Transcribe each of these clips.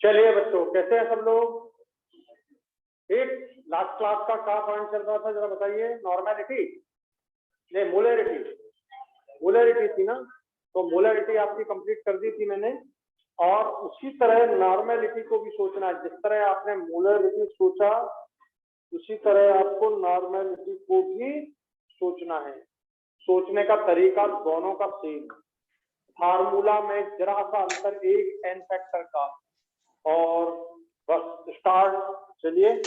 चलिए बच्चों, कैसे हैं सब लोग? एक लास्ट क्लास का क्या पॉइंट चल रहा था, जरा बताइए। नॉर्मेलिटी नहीं, मोलरिटी। मोलरिटी थी ना, तो मोलरिटी आपकी कंप्लीट कर दी थी मैंने। और उसी तरह नॉर्मेलिटी को भी सोचना है। जिस तरह आपने मोलरिटी सोचा उसी तरह आपको नॉर्मेलिटी को भी सोचना है। सोचने का तरीका दोनों का सेम, फार्मूला में जरा सा अंतर, एक एन फैक्टर का। और बस स्टार्ट। चलिए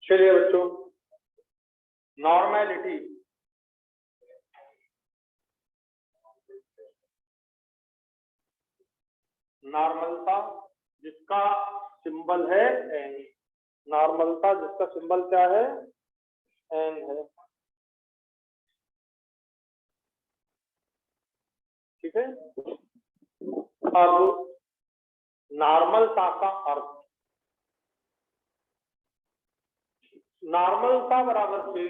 चलिए बच्चों, नॉर्मेलिटी। नॉर्मलता जिसका सिंबल है एन। नॉर्मलता जिसका सिंबल क्या है? एन है। ठीक है। अब नॉर्मलता का अर्थ, नॉर्मलता बराबर से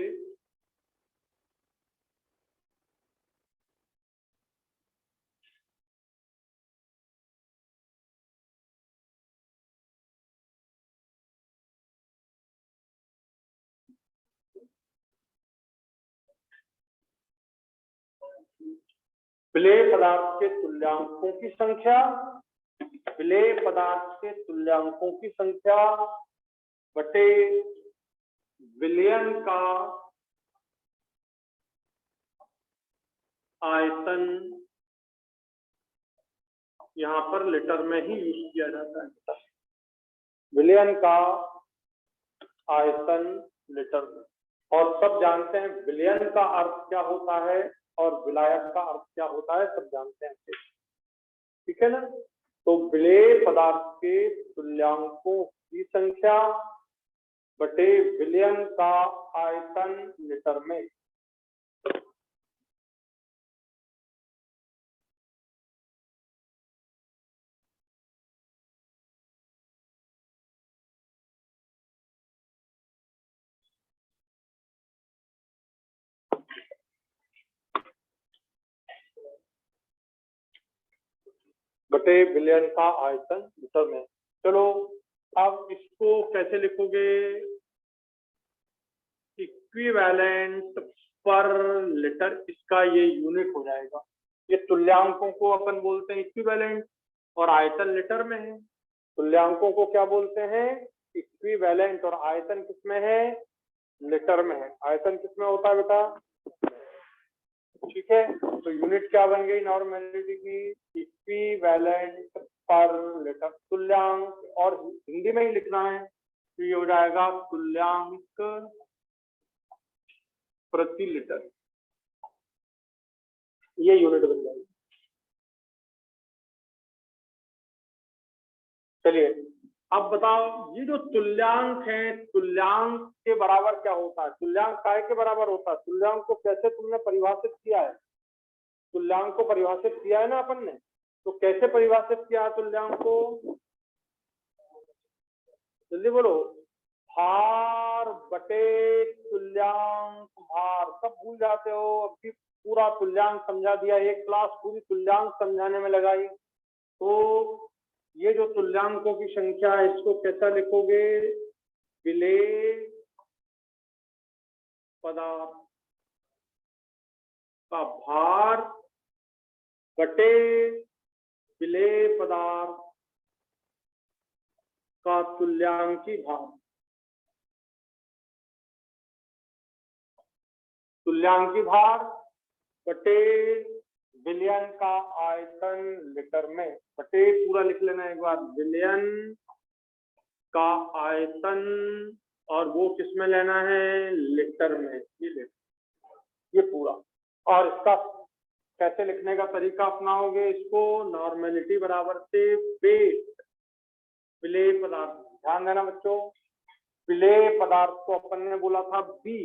विलेय पदार्थ के तुल्यांकों की संख्या, विलेय पदार्थ के तुल्यांकों की संख्या बटे विलयन का आयतन। यहां पर लीटर में ही यूज किया जाता है। विलयन का आयतन लीटर में। और सब जानते हैं विलयन का अर्थ क्या होता है और विलायक का अर्थ क्या होता है, सब जानते हैं। ठीक है ना। तो विलेय पदार्थ के तुल्यांकों की संख्या बटे विलयन का आयतन लीटर में। बटे विलयन का आयतन लीटर में। चलो अब इसको कैसे लिखोगे? इक्विवेलेंट पर लीटर, इसका ये यूनिट हो जाएगा। ये तुल्यांकों को अपन बोलते हैं इक्विवेलेंट, और आयतन लीटर में है। तुल्यांकों को क्या बोलते हैं? इक्विवेलेंट। और आयतन किसमें है? लीटर में है। आयतन किसमें होता है बेटा? ठीक है। तो यूनिट क्या बन गई नॉर्मेलिटी की? इक्विवेलेंट पर लीटर। तुल्यांक, और हिंदी में ही लिखना है तो ये हो जाएगा तुल्यांक प्रति लीटर। ये यूनिट बन जाएगी। चलिए अब बताओ, ये जो तुल्यांक है, तुल्यांक के बराबर क्या होता है? तुल्यांक काय के बराबर होता है? तुल्यांक को कैसे तुमने परिभाषित किया है? तुल्यांक को परिभाषित किया है ना अपन ने, तो कैसे परिभाषित किया है तुल्यांक को? जल्दी बोलो। भार बटे तुल्यांक भार। सब भूल जाते हो, अभी पूरा तुल्यांक समझा दिया, एक क्लास पूरी तुल्यांक समझाने में लगाई। तो ये जो तुल्यांकों की संख्या है, इसको कैसा लिखोगे? विलेय पदार्थ का भार बटे विलेय पदार्थ का तुल्यांकी भार। तुल्यांकी भार बटे विलयन का आयतन लीटर में। बटे पूरा लिख लेना एक बार, विलयन का आयतन, और वो किस में लेना है? लीटर में। ये पूरा। और इसका कैसे लिखने का तरीका अपनाओगे? इसको नॉर्मेलिटी बराबर से वेट, विलेय पदार्थ। ध्यान देना बच्चों, विलेय पदार्थ को अपन ने बोला था बी,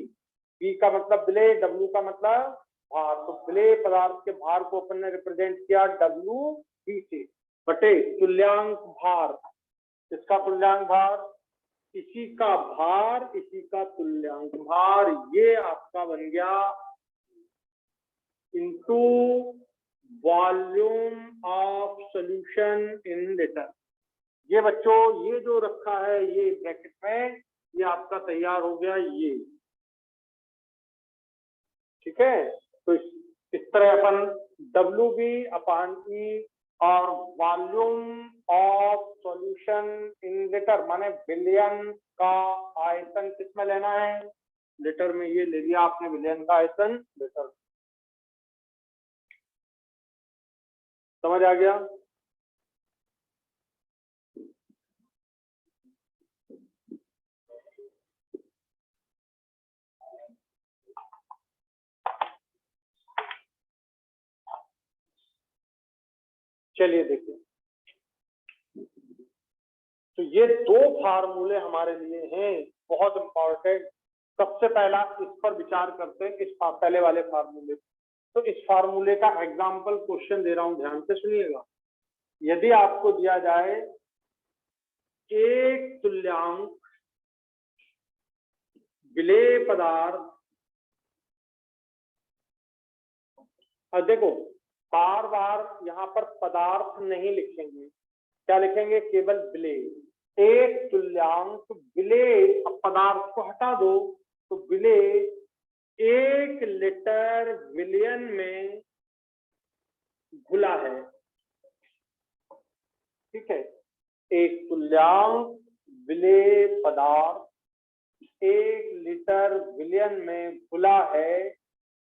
बी का मतलब विलेय, डब्ल्यू का मतलब भार, तो विलेय पदार्थ के भार को अपन ने रिप्रेजेंट किया डब्ल्यू बी से बटे तुल्यांक भार, इसका तुल्यांक भार, इसी का भार, इसी का तुल्यांक भार, ये आपका बन गया into volume of solution in litre. ये बच्चों ये जो रखा है ये ब्रैकेट में, ये आपका तैयार हो गया ये, ठीक है। तो इस तरह अपन डब्ल्यू बी अपान ई और volume of solution in litre माने बिलियन का आयतन किसमें लेना है, लीटर में, ये ले लिया आपने बिलियन का आयतन लीटर। समझ आ गया? चलिए देखिए, तो ये दो फार्मूले हमारे लिए हैं बहुत इंपॉर्टेंट। सबसे पहला इस पर विचार करते हैं, इस पहले वाले फार्मूले। तो इस फार्मूले का एग्जाम्पल क्वेश्चन दे रहा हूं, ध्यान से सुनिएगा। यदि आपको दिया जाए एक तुल्यांक विलेय पदार्थ, और देखो बार बार यहाँ पर पदार्थ नहीं लिखेंगे, क्या लिखेंगे, केवल विलेय। एक तुल्यांक विलेय, पदार्थ को हटा दो, तो विलेय 1 लीटर विलियन में घुला है, ठीक है। एक तुल्यांक विलेय पदार्थ 1 लीटर विलियन में घुला है,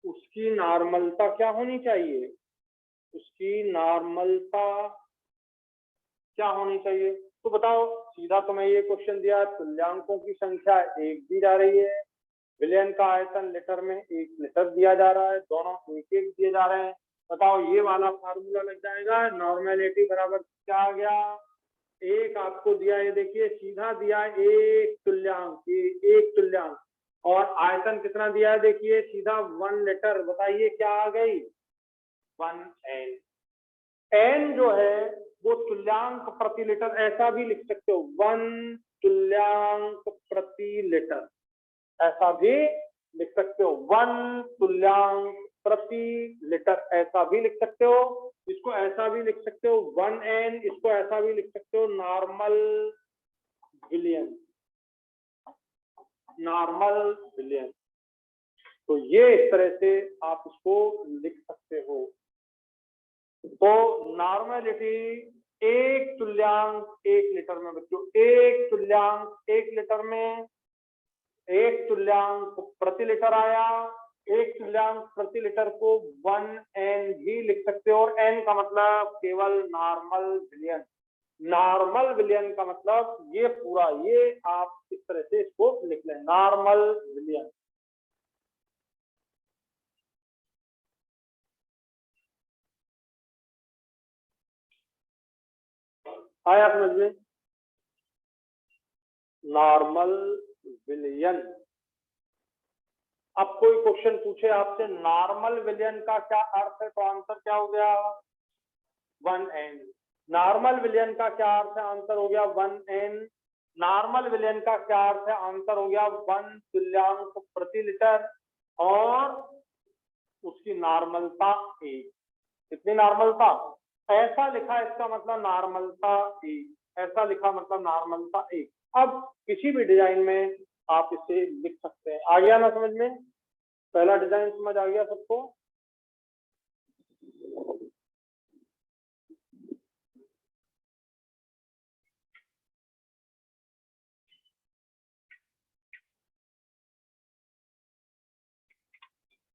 उसकी नॉर्मलता क्या होनी चाहिए, उसकी नॉर्मलता क्या होनी चाहिए? तो बताओ, सीधा तुम्हें ये क्वेश्चन दिया, तुल्यांकों की संख्या 1 दी जा रही है, विलियन का आयतन लीटर में 1 लीटर दिया जा रहा है, दोनों 1-1 दिए जा रहे हैं। बताओ ये वाला फार्मूला लग जाएगा, नॉर्मेलिटी बराबर क्या आ गया, एक आपको दिया, ये देखिए सीधा दिया एक तुल्यांक, ये एक तुल्यांक, और आयतन कितना दिया है देखिए सीधा 1 लीटर, बताइए क्या आ गई, 1n। n जो है वो तुल्यांक प्रति लीटर, ऐसा भी लिख सकते हो 1 तुल्यांक प्रति लीटर, ऐसा भी लिख सकते हो 1 तुल्यांक प्रति लीटर, ऐसा भी लिख सकते हो। इसको ऐसा भी लिख सकते हो 1n, इसको ऐसा भी लिख सकते हो नॉर्मल विलियन, नॉर्मल विलियन। तो ये इस तरह से आप इसको लिख सकते हो। तो नॉर्मलिटी एक तुल्यांक 1 लीटर में बच्चों, एक तुल्यांक 1 लीटर में, एक तुल्यांक प्रति लीटर आया, एक तुल्यांक प्रति लीटर को 1n भी लिख सकते हो, और n का मतलब केवल नॉर्मल विलियन। नॉर्मल विलियन का मतलब ये पूरा, ये आप इस तरह से इसको लिख लें, नॉर्मल विलियन। आया समझ में? नॉर्मल विलियन। अब कोई क्वेश्चन पूछे आपसे नॉर्मल विलियन का क्या अर्थ है, तो आंसर क्या हो गया, 1n। नॉर्मल विलियन का क्या अर्थ है, आंसर हो गया 1n। नॉर्मल विलियन का क्या अर्थ है, आंसर हो गया 1 तुल्यांक प्रति लीटर, और उसकी नॉर्मलता 1। कितनी नॉर्मलता, ऐसा लिखा इसका मतलब नॉर्मलता 1, ऐसा लिखा मतलब नॉर्मलता 1। अब किसी भी डिजाइन में आप इसे लिख सकते हैं। आ गया ना समझ में? पहला डिजाइन समझ आ गया सबको?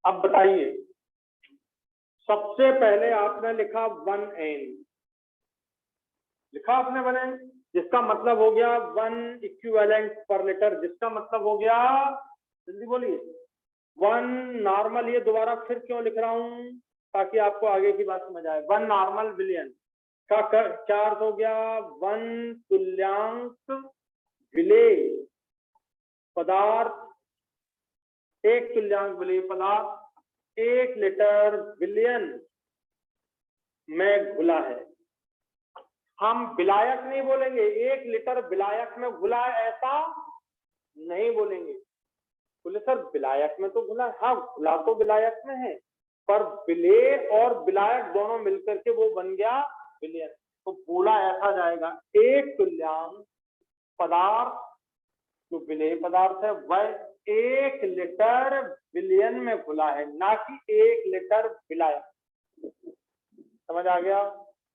अब बताइए, सबसे पहले आपने लिखा 1n, लिखा आपने 1n, जिसका मतलब हो गया 1 इक्विवेलेंट पर लीटर, जिसका मतलब हो गया, जल्दी बोलिए, 1 नॉर्मल। ये दोबारा फिर क्यों लिख रहा हूं, ताकि आपको आगे की बात समझ आए। 1 नॉर्मल विलियन का क्या अर्थ हो गया, 1 तुल्यांक विलेय पदार्थ एक तुल्यांक विलेय पदार्थ 1 लीटर विलयन में घुला है। हम विलायक नहीं बोलेंगे, 1 लीटर विलायक में घुला है ऐसा नहीं बोलेंगे। बोले सर विलायक में तो घुला, हाँ घुला तो विलायक में है, पर विलेय और विलायक दोनों मिलकर के वो बन गया विलयन। तो बोला ऐसा जाएगा, एक तुल्यांक पदार्थ जो विलेय पदार्थ है वह 1 लीटर विलयन में घुला है, ना कि 1 लीटर विलायक। समझ आ गया?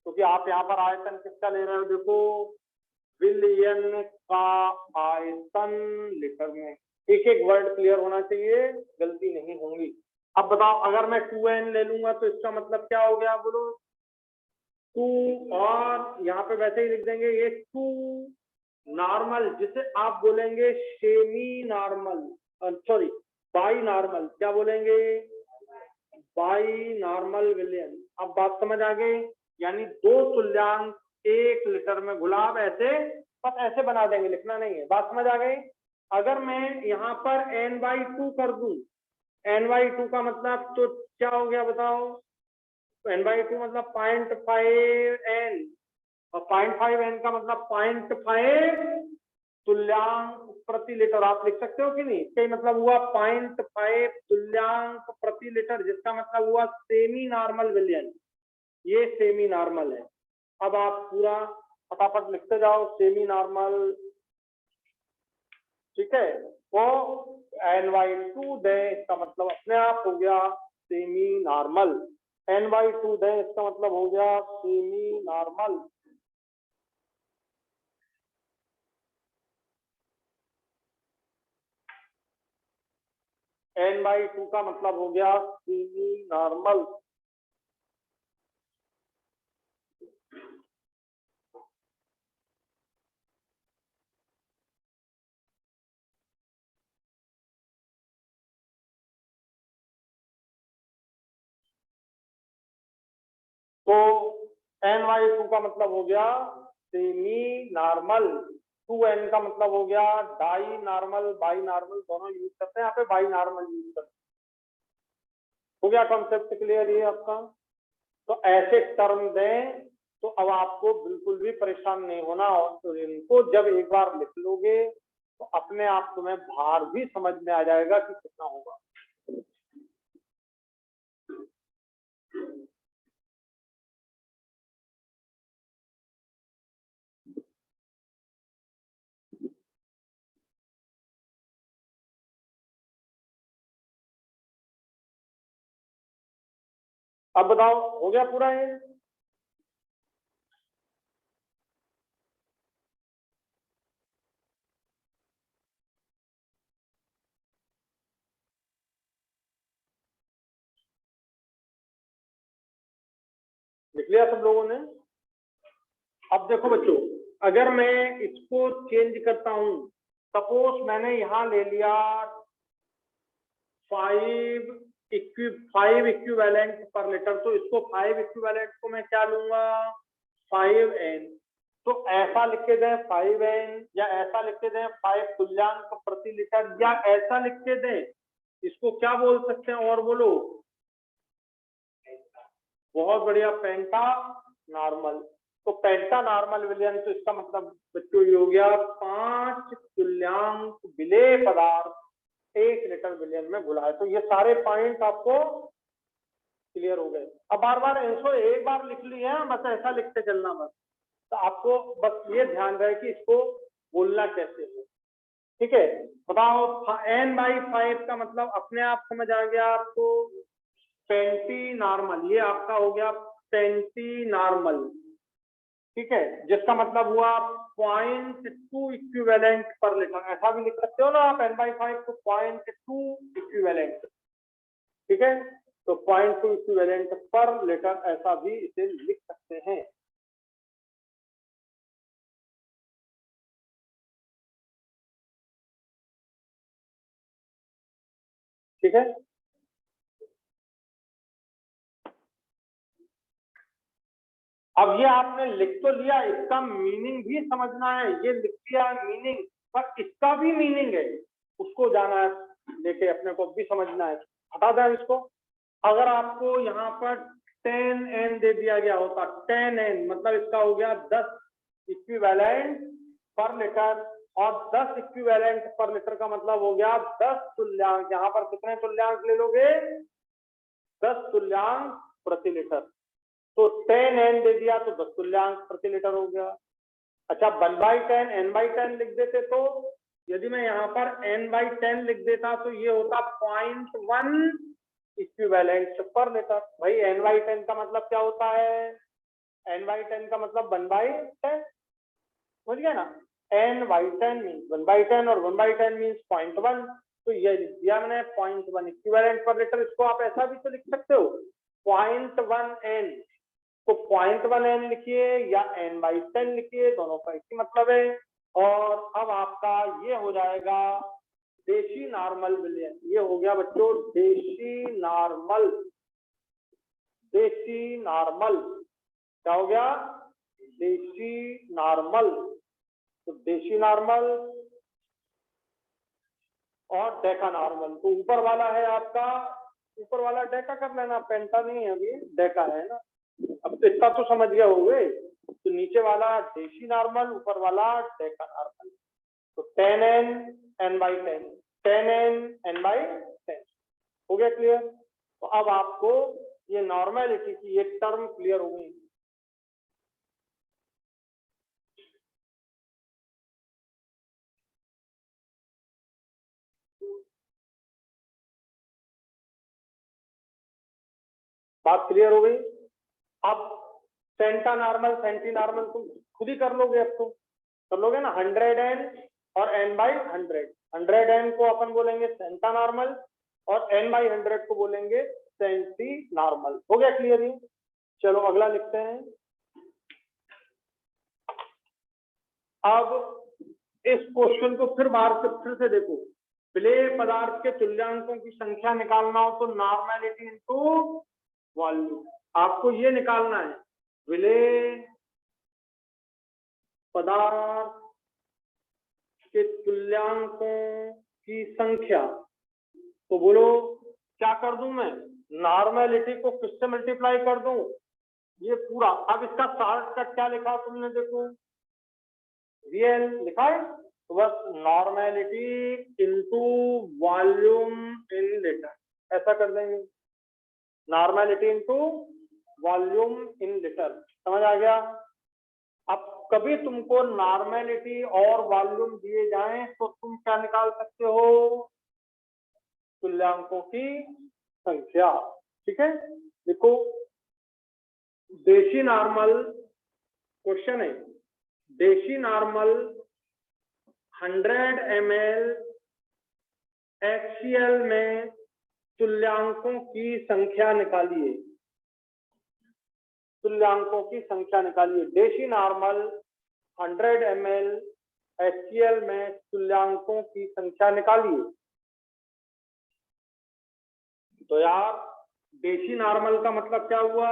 क्योंकि आप यहाँ पर आयतन किसका ले रहे हो, देखो विलयन का आयतन लीटर में। एक एक वर्ड क्लियर होना चाहिए, गलती नहीं होंगी। अब बताओ अगर मैं 2n ले लूंगा तो इसका मतलब क्या हो गया, बोलो 2, और यहाँ पे वैसे ही लिख देंगे ये 2 नॉर्मल, जिसे आप बोलेंगे semi normal, sorry by normal, क्या बोलेंगे बाई नॉर्मल विलयन। अब बात समझ आ गई, यानी 2 तुल्यांक 1 लीटर में गुलाब, ऐसे बस ऐसे बना देंगे, लिखना नहीं है। बात समझ आ गई? अगर मैं यहाँ पर n/2 कर दूं, n/2 का मतलब तो क्या हो गया बताओ, n/2 मतलब 0.5n, और 0.5n का मतलब 0.5 तुल्यांक प्रति लीटर। आप लिख सकते हो कि नहीं? इसका मतलब हुआ 0.5 तुल्यांक प्रति लीटर, जिसका मतलब हुआ सेमी नॉर्मल विलयन। ये सेमी नॉर्मल है। अब आप पूरा फटाफट लिखते जाओ, सेमी नॉर्मल, ठीक है। वो n/2 दें, इसका मतलब अपने आप हो गया सेमी नॉर्मल। n/2 दें, इसका मतलब हो गया सेमी नॉर्मल। n/2 का मतलब हो गया सेमी नॉर्मल। तो n/2 का मतलब हो गया सेमी नॉर्मल, 2n का मतलब हो गया डाई नॉर्मल, बाई नॉर्मल दोनों यूज करते हैं, यहाँ पे बाई नॉर्मल यूज करते हैं। हो गया कॉन्सेप्ट क्लियर ये आपका? तो ऐसे टर्म दें तो अब आपको बिल्कुल भी परेशान नहीं होना, और तो इनको जब एक बार लिख लोगे तो अपने आप तुम्हें भार भी समझ में आ जाएगा कि कितना होगा। अब बताओ हो गया पूरा ये? लिख लिया सब लोगों ने? अब देखो बच्चों, अगर मैं इसको चेंज करता हूं, सपोज मैंने यहां ले लिया 5 इक्विवेलेंट पर लीटर, तो इसको 5 इक्विवेलेंट को मैं क्या लूंगा 5n। तो ऐसा लिख के दें 5n, या ऐसा लिख के दें 5 तुल्यांक प्रति लीटर, या ऐसा लिख के दें, इसको क्या बोल सकते हैं और बोलो? बहुत बढ़िया, पेंटा नॉर्मल। तो पेंटा नॉर्मल विलयन, तो इसका मतलब बच्चों ये हो गया 5 तुल्यांक विलेय पदार्थ 1 लीटर विलयन में घुला है। तो ये सारे पॉइंट आपको क्लियर हो गए। अब बार बार इसको एक बार लिख लिए, बस ऐसा लिखते चलना बस। तो आपको बस ये ध्यान रहे कि इसको बोलना कैसे है, ठीक है। बताओ n/5 का मतलब अपने आप समझ आ गया आपको, पेंटी नॉर्मल, ये आपका हो गया पेंटी नॉर्मल, ठीक है, जिसका मतलब हुआ 0.2 इक्विवेलेंट पर लीटर। ऐसा भी लिख सकते हो ना आप n/5 को 0.2 इक्विवेलेंट, ठीक है। तो 0.2 इक्विवेलेंट पर लीटर, ऐसा भी इसे लिख सकते हैं। ठीक है, अब ये आपने लिख तो लिया, इसका मीनिंग भी समझना है। ये लिख लिया मीनिंग, पर इसका भी मीनिंग है, उसको जाना है लेके, अपने को भी समझना है। हटा दें इसको। अगर आपको यहाँ पर 10n दे दिया गया होता, 10n मतलब इसका हो गया 10 इक्विवेलेंट पर लीटर, और 10 इक्विवेलेंट पर लीटर का मतलब हो गया 10 तुल्यांक। यहाँ पर कितने तुल्यांक ले लोगे? 10 तुल्यांक प्रति लीटर। तो 10n दे दिया तो 10 तुल्यांक प्रति लीटर हो गया। अच्छा 1/10 n/10 लिख देते, तो यदि मैं यहाँ पर n/10 लिख देता तो ये होता 0.1 इक्विवेलेंट पर लीटर। भाई n/10 का मतलब क्या होता है? n/10 का मतलब 1/10, समझ गया ना? n/10 मीन्स 1/10 और 1/10 मीन्स 0.1। तो ये लिख दिया मैंने 0.1 इक्विवेलेंट पर लीटर। इसको आप ऐसा भी तो लिख सकते हो 0.1n, तो 0.1n लिखिए या n/10 लिखिए, दोनों का एक ही मतलब है। और अब आपका ये हो जाएगा देशी नॉर्मल विलयन। ये हो गया बच्चों देशी नॉर्मल। देशी नॉर्मल क्या हो गया? देशी नॉर्मल। तो देशी नॉर्मल और डेका नॉर्मल। तो ऊपर वाला है आपका, ऊपर वाला डेका कर लेना, पेंटा नहीं है अभी, डेका है ना। अब तो इतना तो समझ गए होंगे। तो नीचे वाला देशी नॉर्मल, ऊपर वाला डेका नॉर्मल। तो 10n n/10, 10n n/10 हो गया क्लियर? तो अब आपको ये नॉर्मेलिटी की ये टर्म क्लियर हो गई। बात क्लियर हो गई? अब सेंटा नॉर्मल, सेंटी नॉर्मल तुम खुद ही कर लोगे। अब तो कर लोगे ना। 100n और n/100, 100n को अपन बोलेंगे सेंटा नॉर्मल और n/100 को बोलेंगे सेंटी नॉर्मल। हो गया क्लियर? ये चलो अगला लिखते हैं। अब इस क्वेश्चन को फिर बाहर से फिर से देखो। विलेय पदार्थ के तुल्यांकों की संख्या निकालना हो तो नॉर्मेलिटी इनटू वॉल्यूम। आपको ये निकालना है विलेय पदार्थ के तुल्यांकों की संख्या। तो बोलो क्या कर दूं मैं? नॉर्मेलिटी को किससे मल्टीप्लाई कर दूं? ये पूरा। अब इसका शॉर्टकट क्या लिखा तुमने? देखो VL लिखा है, तो बस normality into volume in litre, ऐसा कर देंगे। Normality into volume in litre, समझ आ गया? अब कभी तुमको नॉर्मेलिटी और वॉल्यूम दिए जाएं तो तुम क्या निकाल सकते हो? तुल्यांकों की संख्या। ठीक है, देखो देशी नॉर्मल क्वेश्चन है। देशी नॉर्मल 100 ml HCl में तुल्यांकों की संख्या निकालिए। तुल्यांकों की संख्या निकालिए। देशी नॉर्मल 100 ml HCl में तुल्यांकों की संख्या निकालिए। तो यार देशी नॉर्मल का मतलब क्या हुआ?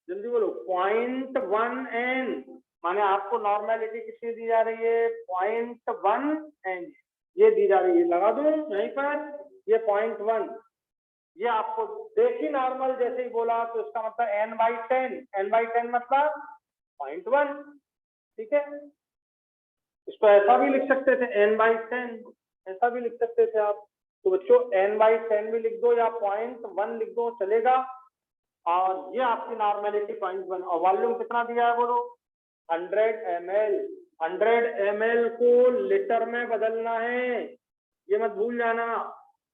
जल्दी बोलो। 0.1n, माने आपको नॉर्मेलिटी कितनी दी जा रही है? 0.1n ये दी जा रही है। लगा दूं यहीं पर ये 0.1। ये आपको देशी नॉर्मल जैसे ही बोला तो इसका मतलब n/10, n/10 मतलब 0.1। ठीक है, इसको ऐसा भी लिख सकते थे n/10, ऐसा भी लिख सकते थे आप। तो बच्चों n/10 भी लिख दो या 0.1 लिख दो, चलेगा। और ये आपकी नॉर्मेलिटी 0.1। और वॉल्यूम कितना दिया है बोलो? 100 ml। 100 ml को लीटर में बदलना है, ये मत भूल जाना।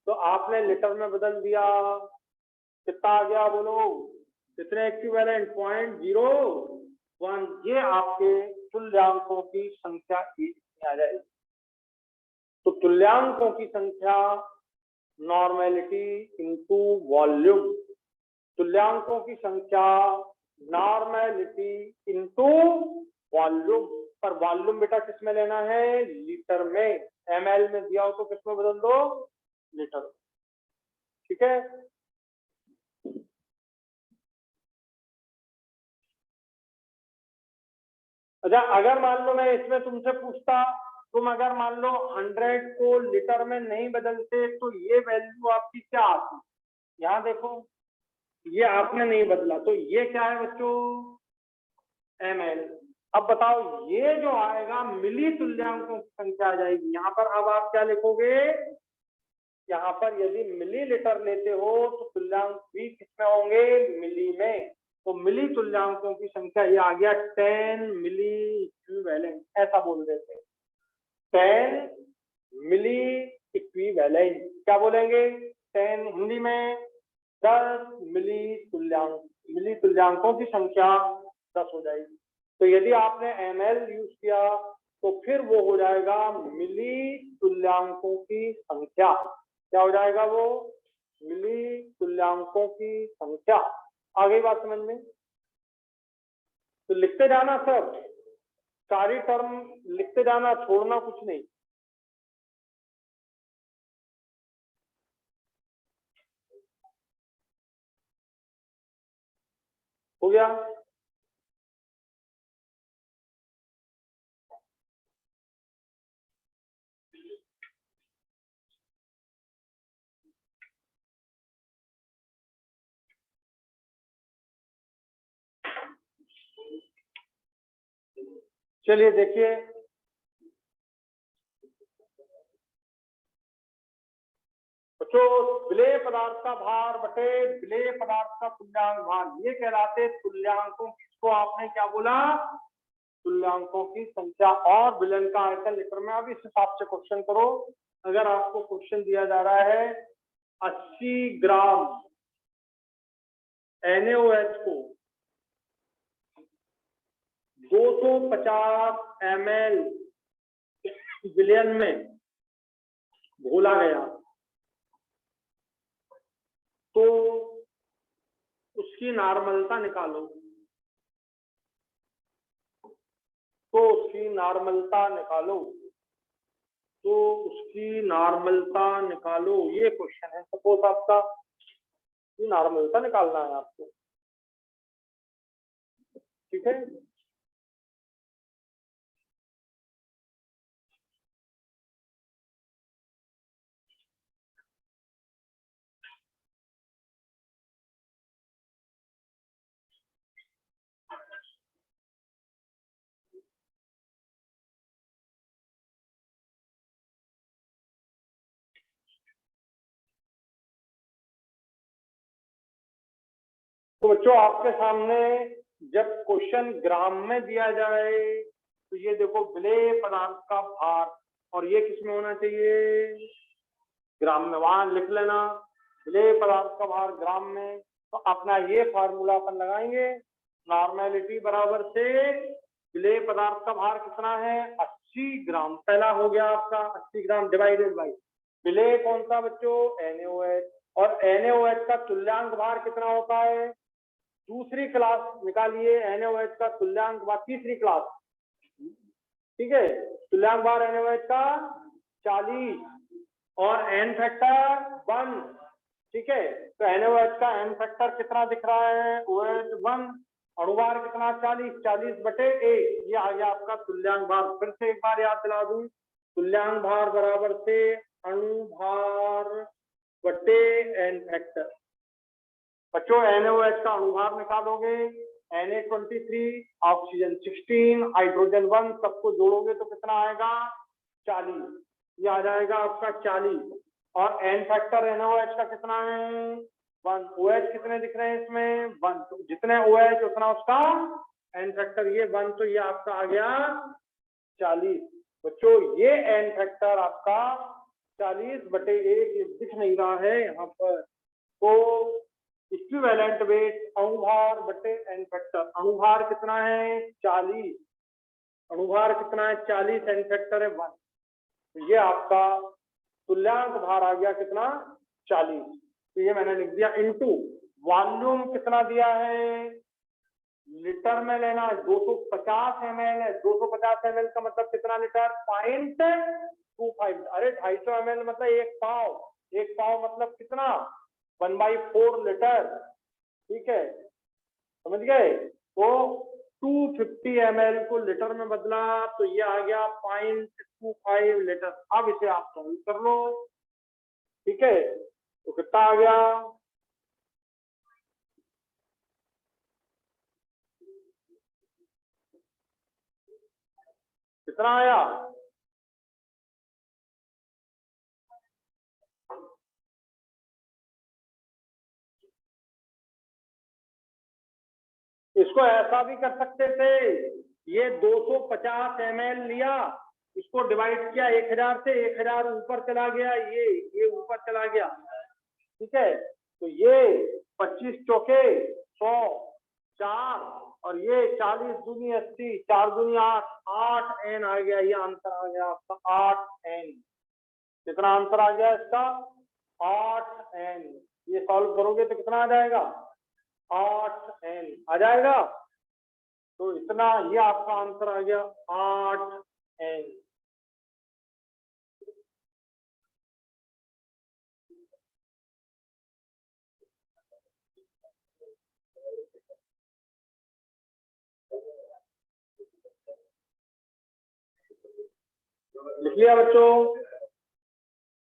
तो आपने लीटर में बदल दिया, कितना आ गया बोलो? कितने इक्विवेलेंट? 0.01। ये आपके तुल्यांकों की संख्या की आ जाएगी। तो तुल्यांकों की संख्या नॉर्मेलिटी इनटू वॉल्यूम। तुल्यांकों की संख्या नॉर्मेलिटी इनटू वॉल्यूम। पर वॉल्यूम बेटा किस में लेना है? लीटर में। ml में दिया हो तो किस में बदल दो? लीटर। ठीक है, अच्छा अगर मान लो मैं इसमें तुमसे पूछता तुम अगर मान लो 100 को लीटर में नहीं बदलते तो ये वैल्यू आपकी क्या आती, यहाँ देखो ये आपने नहीं बदला तो ये क्या है बच्चों, ml। अब बताओ ये जो आएगा मिली तुल्यांकों की संख्या आ जाएगी। यहाँ पर अब आप क्या लिखोगे, यहाँ पर यदि मिलीलीटर लेते हो तो तुल्यांक भी किसमें होंगे, मिली में। तो मिली तुल्यांकों की संख्या ये आ गया 10 मिली इक्विवेलेंट, ऐसा बोल देते हैं 10 मिली इक्विवेलेंट। क्या बोलेंगे, 10 हिंदी में 10 मिली तुल्यांक, मिली तुल्यांकों की संख्या 10 हो जाएगी। तो यदि आपने ml यूज किया तो फिर वो हो जाएगा मिली तुल्यांकों की संख्या। क्या हो जाएगा वो, मिली तुल्यांकों की संख्या। आ गई बात समझ में। तो लिखते जाना सब, सारी टर्म लिखते जाना, छोड़ना कुछ नहीं। हो गया। चलिए देखिए, बच्चों विलेय पदार्थ का भार बटे विलेय पदार्थ का तुल्यांक भार, ये कहलाते तुल्यांकों। किसको आपने क्या बोला, तुल्यांकों की संख्या। और विलयन का आयतन लीटर में। अब इस हिसाब से क्वेश्चन करो। अगर आपको क्वेश्चन दिया जा रहा है 80 ग्राम NaOH को 250 ml विलयन में घोला गया, तो उसकी नॉर्मलता निकालो। तो उसकी नॉर्मलता निकालो, तो उसकी नॉर्मलता निकालो, ये क्वेश्चन है। सपोज आपका ये नॉर्मलता निकालना है आपको, ठीक है। तो बच्चों आपके सामने जब क्वेश्चन ग्राम में दिया जाए तो ये देखो विलेय पदार्थ का भार, और ये किसमें होना चाहिए, ग्राम में। वहां लिख लेना विलेय पदार्थ का भार ग्राम में। तो अपना ये फार्मूला अपन लगाएंगे, नॉर्मेलिटी बराबर से विलेय पदार्थ का भार कितना है, 80 ग्राम। पहला हो गया आपका 80 ग्राम डिवाइडेड बाई विलेय कौन सा बच्चों, NaOH। और NaOH का तुल्यांक भार कितना होता है, दूसरी क्लास निकालिए NaOH का तुल्यांक भार, तीसरी क्लास, ठीक है। तुल्यांक भार NaOH का 40 और n फैक्टर 1, ठीक है। तो NaOH का n फैक्टर कितना दिख रहा है, OH 1। अणुभार कितना, 40, 40 बटे 1, ये आ गया आपका तुल्यांक भार। फिर से एक बार याद दिला दूं, तुल्यांक भार बराबर से अणुभार बटे n फैक्टर। बच्चों NaOH का अणुभार निकालोगे, Na23, ऑक्सीजन 16, हाइड्रोजन 1, सबको जोड़ोगे तो कितना आएगा, 40। ये आ जाएगा आपका 40। और n फैक्टर NaOH का कितना है, 1। OH कितने दिख रहे हैं इसमें, 1। तो जितने OH उतना उसका n फैक्टर, ये 1, तो ये आपका आ गया 40। बच्चों ये n फैक्टर आपका 40 बटे 1, ये दिख नहीं रहा है यहाँ पर। तो इक्विवेलेंट वेट अणुभार बटे n फैक्टर, अणुभार कितना है 40, अणुभार कितना है 40, n फैक्टर है 1। तो ये आपका तुल्यांक भार आ गया कितना, 40। तो ये मैंने लिख दिया इनटू वॉल्यूम कितना दिया है, लीटर में लेना है 250 ml है। 250 ml का मतलब कितना लीटर, 0.25। अरे 250 ml मतलब एक पाव, एक पाव मतलब कितना, 1/4 लीटर, ठीक है, समझ गए। तो 250 ml को लीटर में बदला तो ये आ गया 0.25 लीटर। अब इसे आप सॉल्व कर लो, ठीक है, तो कितना आ गया, कितना आया, इसको ऐसा भी कर सकते थे, ये 250 ml लिया, इसको डिवाइड किया 1000 से, 1000 ऊपर चला गया, ये ऊपर चला गया, ठीक है, तो ये 25 चौके 100, 4 और ये 40 दूनी 80, 4 दूनी 8, 8 n आ गया, ये आंसर आ गया आपका 8 n। कितना आंसर आ गया इसका, 8 n। ये सॉल्व करोगे तो कितना आ जाएगा, 8 n आ जाएगा, तो इतना ये आपका आंसर आ गया 8 n। लिख लिया बच्चों।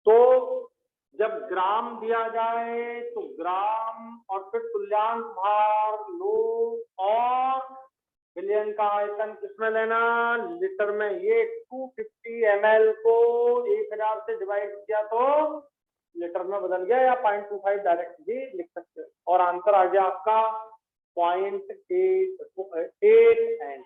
तो जब ग्राम दिया जाए तो ग्राम और फिर तुल्यांक भार लो, और विलयन का आयतन किसमें लेना, लीटर में। ये 250 ml को 1000 से डिवाइड किया तो लीटर में बदल गया, या 0.25 डायरेक्ट भी लिख सकते हो, और आंसर आ गया आपका 0.8 n।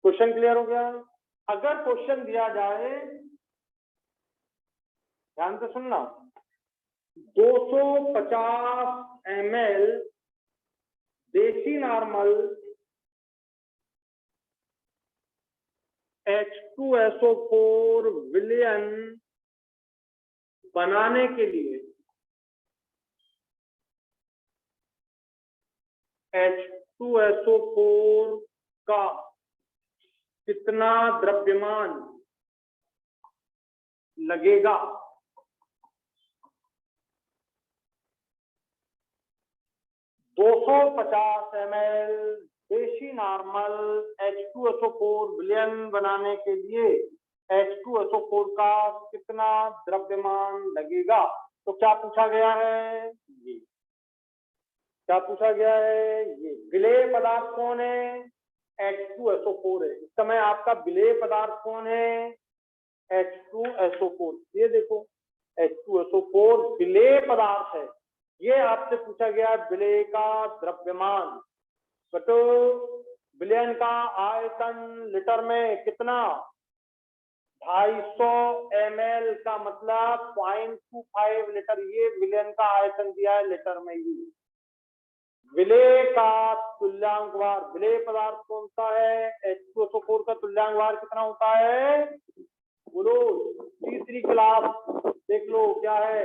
क्वेश्चन क्लियर हो गया। अगर क्वेश्चन दिया जाए, ध्यान से सुनना, 250 ml देसी नॉर्मल H2SO4 विलयन बनाने के लिए H2SO4 का कितना द्रव्यमान लगेगा। 250 ml देशी नॉर्मल H2SO4 विलयन बनाने के लिए H2SO4 का कितना द्रव्यमान लगेगा। तो क्या पूछा गया है, ये क्या पूछा गया है, ये विलेय पदार्थ कौन है, H2SO4 है। इस समय आपका विलेय पदार्थ कौन है, H2SO4। ये देखो H2SO4 विलेय पदार्थ है, ये आपसे पूछा गया विलेय का द्रव्यमान। बतो विलयन का आयतन लीटर में कितना, 250 ml का मतलब 0.25 लीटर, ये विलयन का आयतन दिया है लीटर में। ही विलेय का तुल्यांक भार, विलेय पदार्थ कौन सा है, H2SO4 का तुल्यांक भार कितना होता है, बोलो, तीसरी क्लास देख लो क्या है,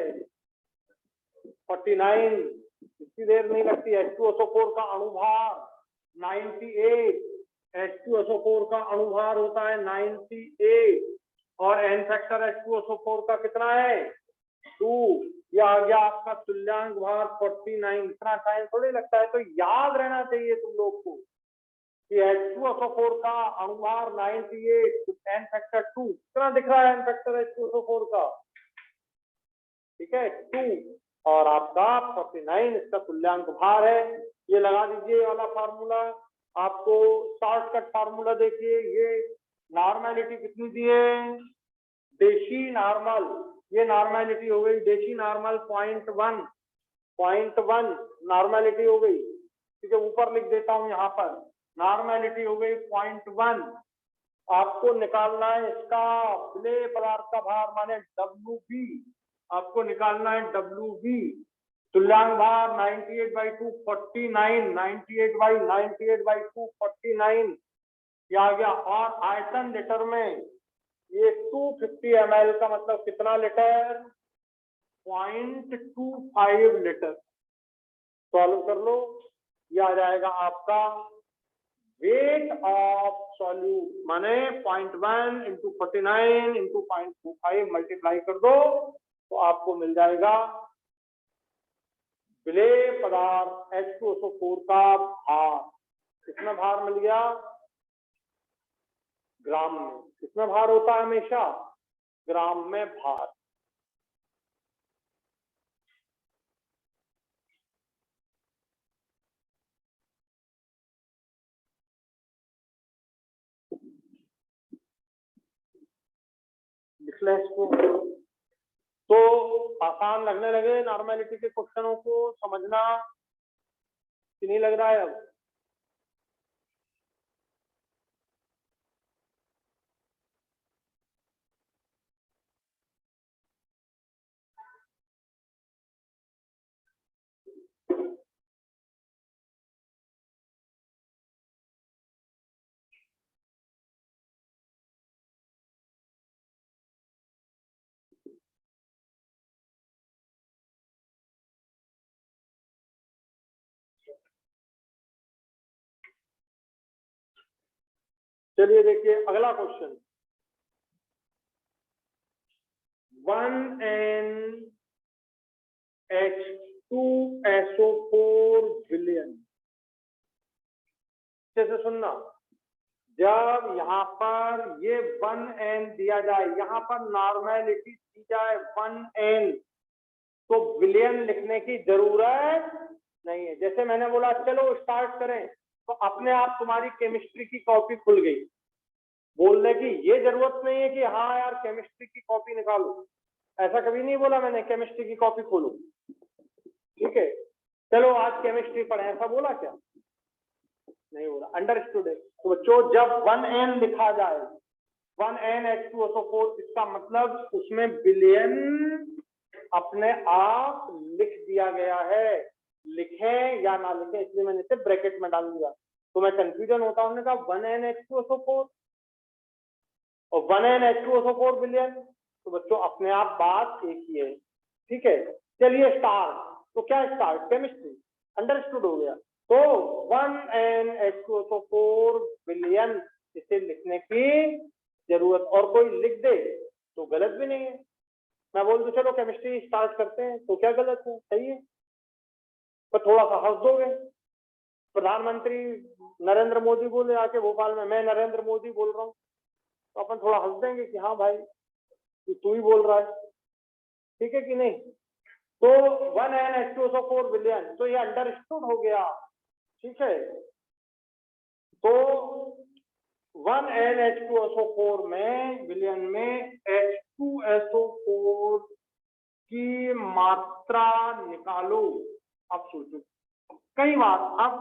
49। इतनी देर नहीं लगती। H2SO4 का अणुभार 98, H2SO4 का अणुभार होता है 98, और एन फैक्टर H2SO4 का कितना है, 2। यह आ गया आपका तुल्यांक भार 49। इतना टाइम थोड़ी लगता है, तो याद रहना चाहिए तुम लोग को कि H2SO4 का अणुभार 98, एन फैक्टर 2 कितना दिख रहा है, एन फैक्टर H2SO4 का, ठीक है, 2, और आपका 49 इसका तुल्यांक भार है। ये लगा दीजिए वाला फार्मूला। आपको शॉर्टकट फार्मूला देखिए, ये नॉर्मेलिटी कितनी दी है, देशी नॉर्मल, ये नॉर्मेलिटी हो गई, देशी नॉर्मल 0.1 नॉर्मेलिटी हो गई, ठीक है, ऊपर लिख देता हूं यहाँ पर, नॉर्मेलिटी हो गई 0.1। आपको निकालना है इसका विलेय पदार्थ का भार माने WB, आपको निकालना है WB। तुल्यांक भार 98/2 49, 98/2 49 ये आ गया, और आयतन लीटर में ये 250 ml का मतलब कितना लीटर, 0.25 लीटर। सॉल्व कर लो, ये आ जाएगा आपका वेट ऑफ सॉल्यूट माने 0.1 इंटू 49 इंटू 0.25 मल्टीप्लाई कर दो तो आपको मिल जाएगा विलेय पदार्थ H2SO4 का भार। कितना भार मिल गया? ग्राम में। कितना भार होता है? हमेशा ग्राम में भार। लिख लें इसको। तो आसान लगने लगे नॉर्मेलिटी के क्वेश्चनों को समझना कि नहीं लग रहा है अब? चलिए देखिए अगला क्वेश्चन। 1NH2SO4 billion. जैसे सुनना, जब यहाँ पर ये 1N दिया जाए, यहाँ पर नॉर्मेलिटी दी जाए 1N, तो बिलियन लिखने की जरूरत नहीं है। जैसे मैंने बोला चलो स्टार्ट करें, तो अपने आप तुम्हारी केमिस्ट्री की कॉपी खुल गई। बोलने की ये जरूरत नहीं है कि हाँ यार केमिस्ट्री की कॉपी निकालो, ऐसा कभी नहीं बोला मैंने केमिस्ट्री की कॉपी खोलो। ठीक है, चलो आज केमिस्ट्री पढ़े, ऐसा बोला क्या? नहीं बोला। अंडरस्टूड है। तो बच्चों जब 1N लिखा जाए, 1NH2SO4, इसका मतलब उसमें बिलियन अपने आप लिख दिया गया है। लिखे या ना लिखे इसलिए मैंने इसे ब्रैकेट में डाल दिया, तो मैं कंफ्यूजन होता हूं। कहा 1NH2SO4 और 1NH2SO4 बिलियन, तो बच्चों अपने आप बात एक ही है। ठीक है, चलिए स्टार्ट। तो क्या स्टार्ट? केमिस्ट्री। अंडरस्टूड हो गया। तो 1NH2SO4 बिलियन इसे लिखने की जरूरत, और कोई लिख दे तो गलत भी नहीं है। मैं बोल दूं चलो केमिस्ट्री स्टार्ट करते हैं, तो क्या गलत है? सही है। पर थोड़ा सा हंस दोगे। प्रधानमंत्री नरेंद्र मोदी बोले आके भोपाल में, मैं नरेंद्र मोदी बोल रहा हूँ, तो अपन थोड़ा हंस देंगे कि हाँ भाई तू ही बोल रहा है। ठीक है कि नहीं? तो 1NH2SO4 बिलियन, तो ये अंडरस्टूड हो गया। ठीक है, तो 1NH2SO4 में, बिलियन में H2SO4 की मात्रा निकालो। अब सोचो कई बार, अब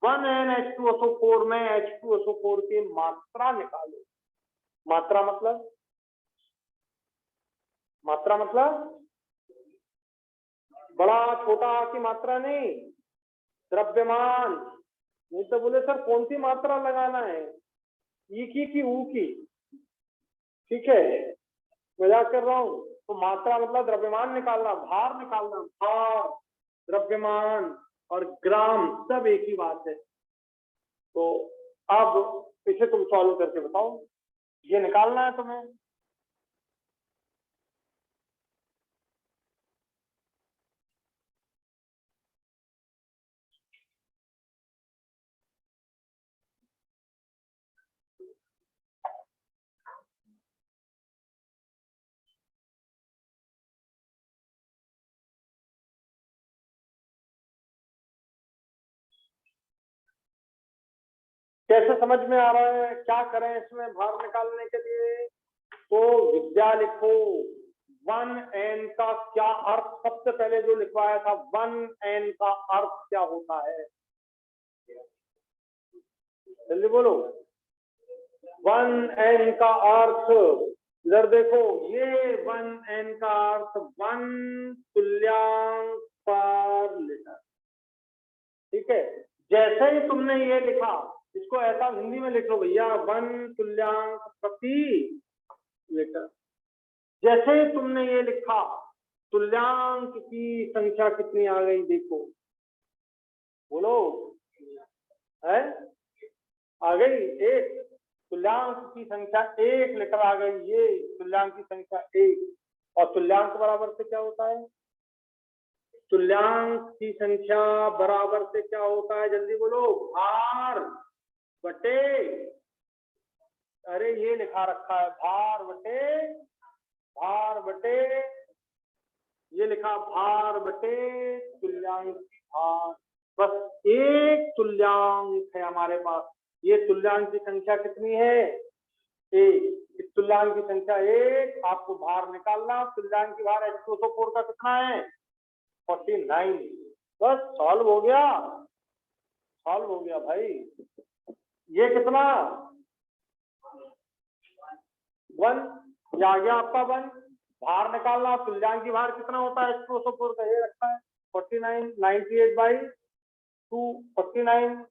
1NH2SO4 में H2SO4 की मात्रा निकालो। मात्रा मतलब, मात्रा मतलब बड़ा छोटा की मात्रा नहीं, द्रव्यमान। नहीं तो बोले सर कौन सी मात्रा लगाना है, ई की ऊ की? ठीक है, मजाक कर रहा हूं। तो मात्रा मतलब द्रव्यमान निकालना, भार निकालना। भार, द्रव्यमान और ग्राम सब एक ही बात है। तो अब इसे तुम सॉल्व करके बताओ, ये निकालना है तुम्हें। कैसे समझ में आ रहा है? क्या करें इसमें भार निकालने के लिए? तो विद्या लिखो। 1N का क्या अर्थ, सबसे पहले जो लिखवाया था 1N का अर्थ क्या होता है? जल्दी बोलो। 1N का अर्थ, इधर देखो, ये 1N का अर्थ 1 तुल्यांक पर लीटर। ठीक है, जैसे ही तुमने ये लिखा, इसको ऐसा हिंदी में लिख लो भैया, 1 तुल्यांक प्रति लीटर। जैसे ही तुमने ये लिखा, तुल्यांक की संख्या कितनी आ गई देखो, बोलो है आ गई एक, तुल्यांक की संख्या 1 लीटर आ गई, ये तुल्यांक की संख्या 1। और तुल्यांक बराबर से क्या होता है? तुल्यांक की संख्या बराबर से क्या होता है? जल्दी बोलो। भार बटे, अरे ये लिखा रखा है भार बटे, ये लिखा भार बटे तुल्यांक की भार। बस एक तुल्यांक है हमारे पास। ये तुल्यांक की संख्या कितनी है? 1। इस तुल्यांक की संख्या 1, आपको भार निकालना। तुल्यांक की भार H2SO4 का कितना है? 49। बस सॉल्व हो गया, सॉल्व हो गया भाई। ये कितना? 1, ये आ गया आपका 1। भार निकालना, तुल्यांक की भार कितना होता है H2SO4 का? ये रखता है 49, 98/2, 49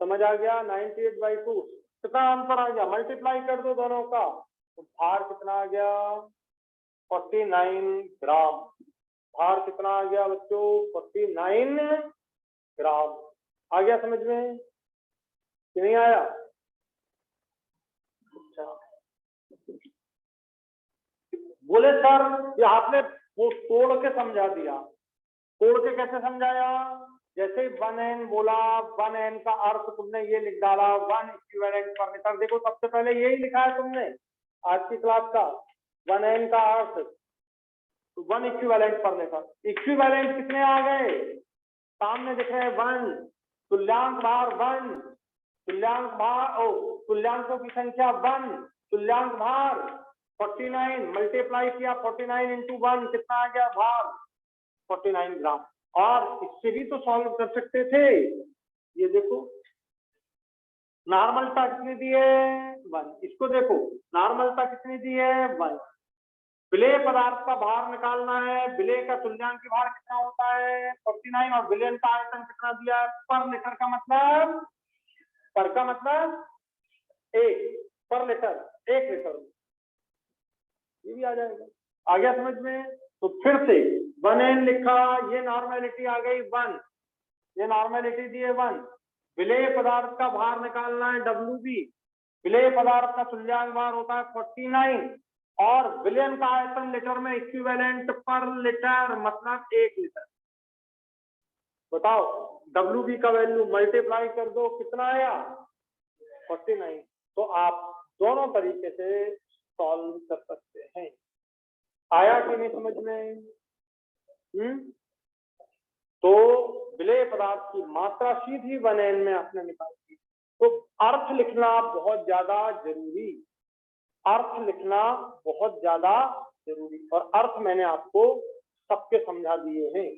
समझ आ गया। 98/2 कितना आंसर आ गया? मल्टीप्लाई कर दो दोनों का, तो भार कितना आ गया? 49 ग्राम। भार कितना आ गया बच्चों? 49 ग्राम। आ गया समझ में कि नहीं आया? अच्छा, बोले सर ये आपने वो तोड़ के समझा दिया। तोड़ के कैसे समझाया? जैसे 1n बोला, 1n का अर्थ तुमने ये लिख डाला 1 इक्विवेलेंट पर मीटर। देखो सबसे पहले यही लिखा है तुमने आज की क्लास का, 1n का अर्थ 1 इक्विवेलेंट पर मीटर। इक्विवेलेंट कितने आ गए? सामने दिख रहे हैं 1, तुल्यांक भार 1, तुल्यांक भार तुल्यांकों की संख्या 1, तुल्यांक भार 49, मल्टीप्लाई किया 49 इंटू 1, कितना आ गया भार? 49 ग्राम। और इससे भी तो सॉल्व कर सकते थे। ये देखो नॉर्मलता कितनी दी है? 1। इसको देखो नॉर्मलता कितनी दी है? 1। विलेय पदार्थ का भार निकालना है। विलेय का तुल्यांक की भार कितना होता है? 49। और विलयन का आयतन कितना दिया है? पर लीटर का मतलब, पर का मतलब 1, पर लीटर 1 लीटर, ये भी आ जाएगा। आ गया समझ में? तो फिर से 1n लिखा, ये नॉर्मेलिटी आ गई 1, ये नॉर्मेलिटी दी है 1। विलेय पदार्थ का भार निकालना है WB। विलेय पदार्थ का तुल्यांक भार होता है 49 और विलयन का आयतन लीटर में इक्विवेलेंट पर लीटर मतलब 1 लीटर। बताओ WB का वैल्यू मल्टीप्लाई कर दो, कितना आया? 49। तो आप दोनों तरीके से सॉल्व कर सकते हैं। आया कि नहीं समझ में? तो विलेय पदार्थ की मात्रा सीधी 1n में आपने निकाल दी। तो अर्थ लिखना बहुत ज्यादा जरूरी, अर्थ लिखना बहुत ज्यादा जरूरी। और अर्थ मैंने आपको सबके समझा दिए हैं।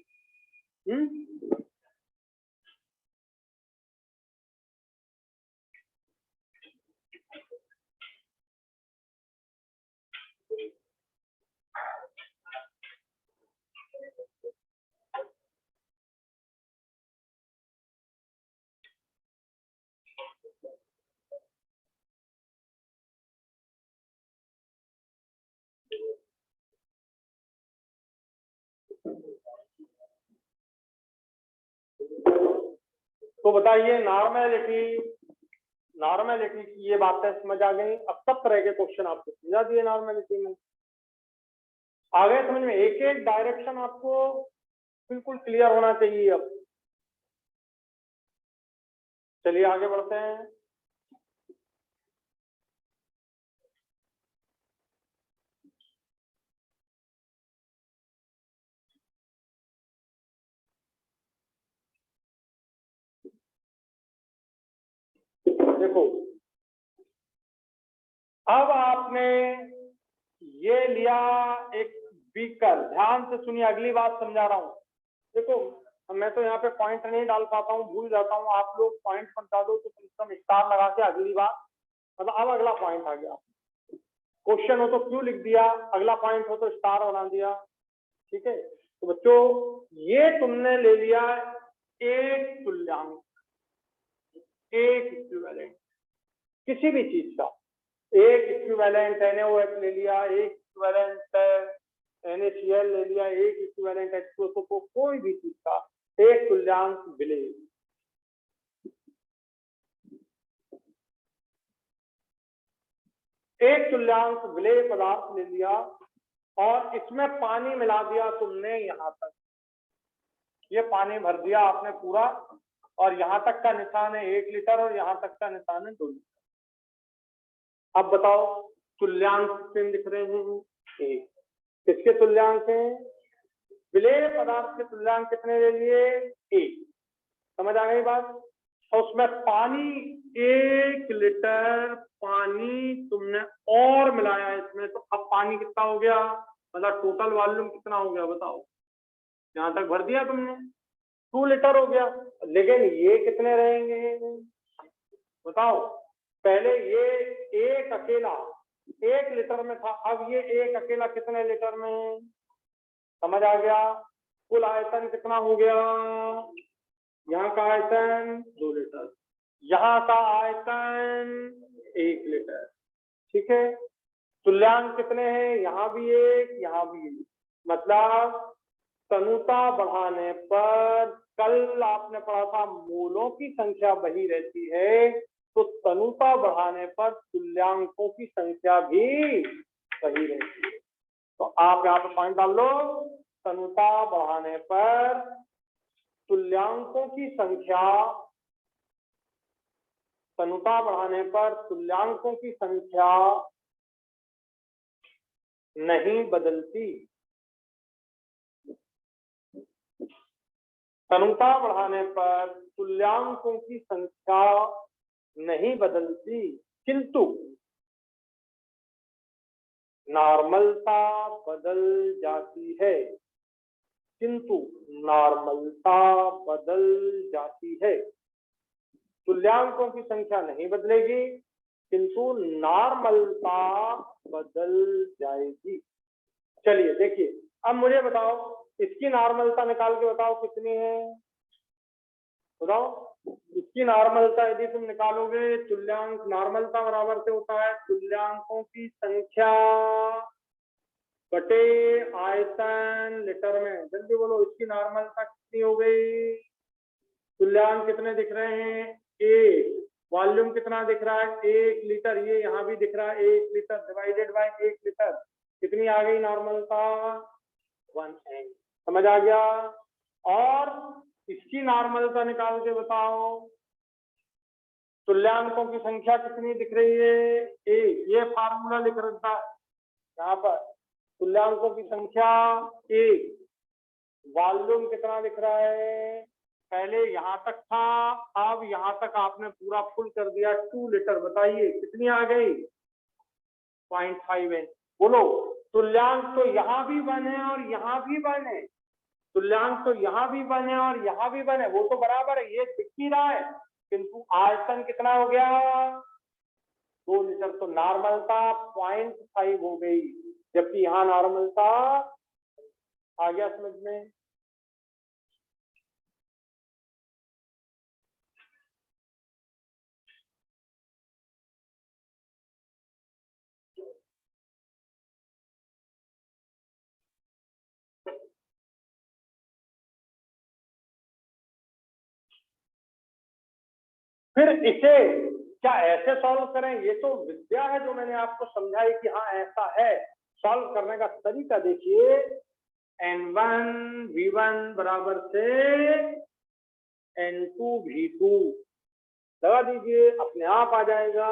तो बताइए नॉर्मेलिटी, नॉर्मेलिटी की ये बातें समझ आ गई। अब सब तरह के क्वेश्चन आपको समझा दिए नॉर्मेलिटी में। आ गए समझ में? एक एक डायरेक्शन आपको बिल्कुल क्लियर होना चाहिए। अब चलिए आगे बढ़ते हैं। देखो अब आपने ये लिया एक बीकर, ध्यान से सुनिए, अगली बात समझा रहा हूं। देखो मैं तो यहाँ पे पॉइंट नहीं डाल पाता हूँ, भूल जाता हूँ। आप लोग पॉइंट बता दो तो कम से कम स्टार लगा के अगली बात, मतलब अब अगला पॉइंट आ गया। क्वेश्चन हो तो क्यों लिख दिया, अगला पॉइंट हो तो स्टार बना दिया। ठीक है, तो बच्चों ये तुमने ले लिया एक तुल्यांक, एक इक्विवेलेंट किसी भी चीज का। एक इक्विवेलेंट NaOH ले लिया, एक इक्विवेलेंट NaCl ले लिया, एक इक्विवेलेंट H2SO4, कोई भी चीज का एक तुल्यांक विलेय। एक तुल्यांक विलेय पदार्थ ले लिया और इसमें पानी मिला दिया तुमने यहां तक, ये पानी भर दिया आपने पूरा, और यहां तक का निशान है 1 लीटर और यहां तक का निशान है 2 लीटर। अब बताओ तुल्यांक कितने दिख रहे हैं? एक। किसके तुल्यांक हैं? विलेय पदार्थ के तुल्यांक कितने ले लिए? एक। समझ आ गई बात? और उसमें पानी 1 लीटर पानी तुमने और मिलाया इसमें, तो अब पानी कितना हो गया, मतलब टोटल वॉल्यूम कितना हो गया बताओ? यहां तक भर दिया तुमने, 2 लीटर हो गया। लेकिन ये कितने रहेंगे बताओ? पहले ये एक अकेला 1 लीटर में था, अब ये एक अकेला कितने लीटर में? समझ आ गया? कुल आयतन कितना हो गया? यहाँ का आयतन 2 लीटर, यहाँ का आयतन 1 लीटर। ठीक है, तुल्यांक कितने हैं? यहाँ भी एक, यहाँ भी एक। मतलब तनुता बढ़ाने पर, कल आपने पढ़ा था मूलों की संख्या वही रहती है, तो तनुता बढ़ाने पर तुल्यांकों की संख्या भी वही रहती है। तो आप यहाँ पे पॉइंट डाल लो, तनुता बढ़ाने पर तुल्यांकों की संख्या, तनुता बढ़ाने पर तुल्यांकों की संख्या नहीं बदलती। तनुता बढ़ाने पर तुल्यांकों की संख्या नहीं बदलती, किंतु नॉर्मलता बदल जाती है। किंतु नॉर्मलता बदल जाती है। तुल्यांकों की संख्या नहीं बदलेगी, किंतु नॉर्मलता बदल जाएगी। चलिए देखिए, अब मुझे बताओ इसकी नॉर्मलता निकाल के बताओ कितनी है? बताओ इसकी नॉर्मलता यदि तुम निकालोगे, तुल्यांक नॉर्मलता बराबर से होता है तुल्यांकों की संख्या बटे आयतन लीटर में। जल्दी बोलो, इसकी नॉर्मलता कितनी हो गई? तुल्यांक कितने दिख रहे हैं? 1। वॉल्यूम कितना दिख रहा है? 1 लीटर। ये यहाँ भी दिख रहा है 1 लीटर डिवाइडेड बाय 1 लीटर। कितनी आ गई नॉर्मलता? 1n। समझ आ गया? और इसकी नॉर्मलता निकाल के बताओ, तुल्यांकों की संख्या कितनी दिख रही है? 1। ये फार्मूला लिख रखा है यहाँ पर, तुल्यांकों की संख्या 1। वॉल्यूम कितना दिख रहा है? पहले यहां तक था, अब यहां तक आपने पूरा फुल कर दिया 2 लीटर। बताइए कितनी आ गई? 0.5n। बोलो, तुल्यांक तो यहाँ भी 1 है और यहाँ भी 1 है, तुल्यांक तो यहाँ भी 1 है और यहाँ भी 1 है, वो तो बराबर है, ये दिख ही रहा है, किंतु आयतन कितना हो गया? 2 लीटर। तो नॉर्मलता 0.5 हो गई, जबकि यहाँ नॉर्मलता आ गया समझ में? फिर इसे क्या ऐसे सॉल्व करें? ये तो विद्या है जो मैंने आपको समझाई कि हाँ ऐसा है। सॉल्व करने का तरीका देखिए, n1 v1 बराबर से n2 v2 लगा दीजिए, अपने आप आ जाएगा।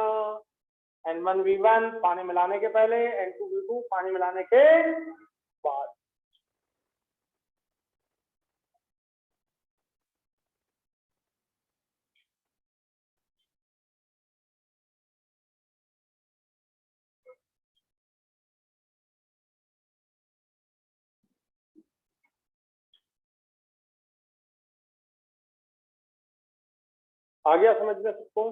n1 v1 पानी मिलाने के पहले, n2 v2 पानी मिलाने के बाद। आ गया समझ में सबको?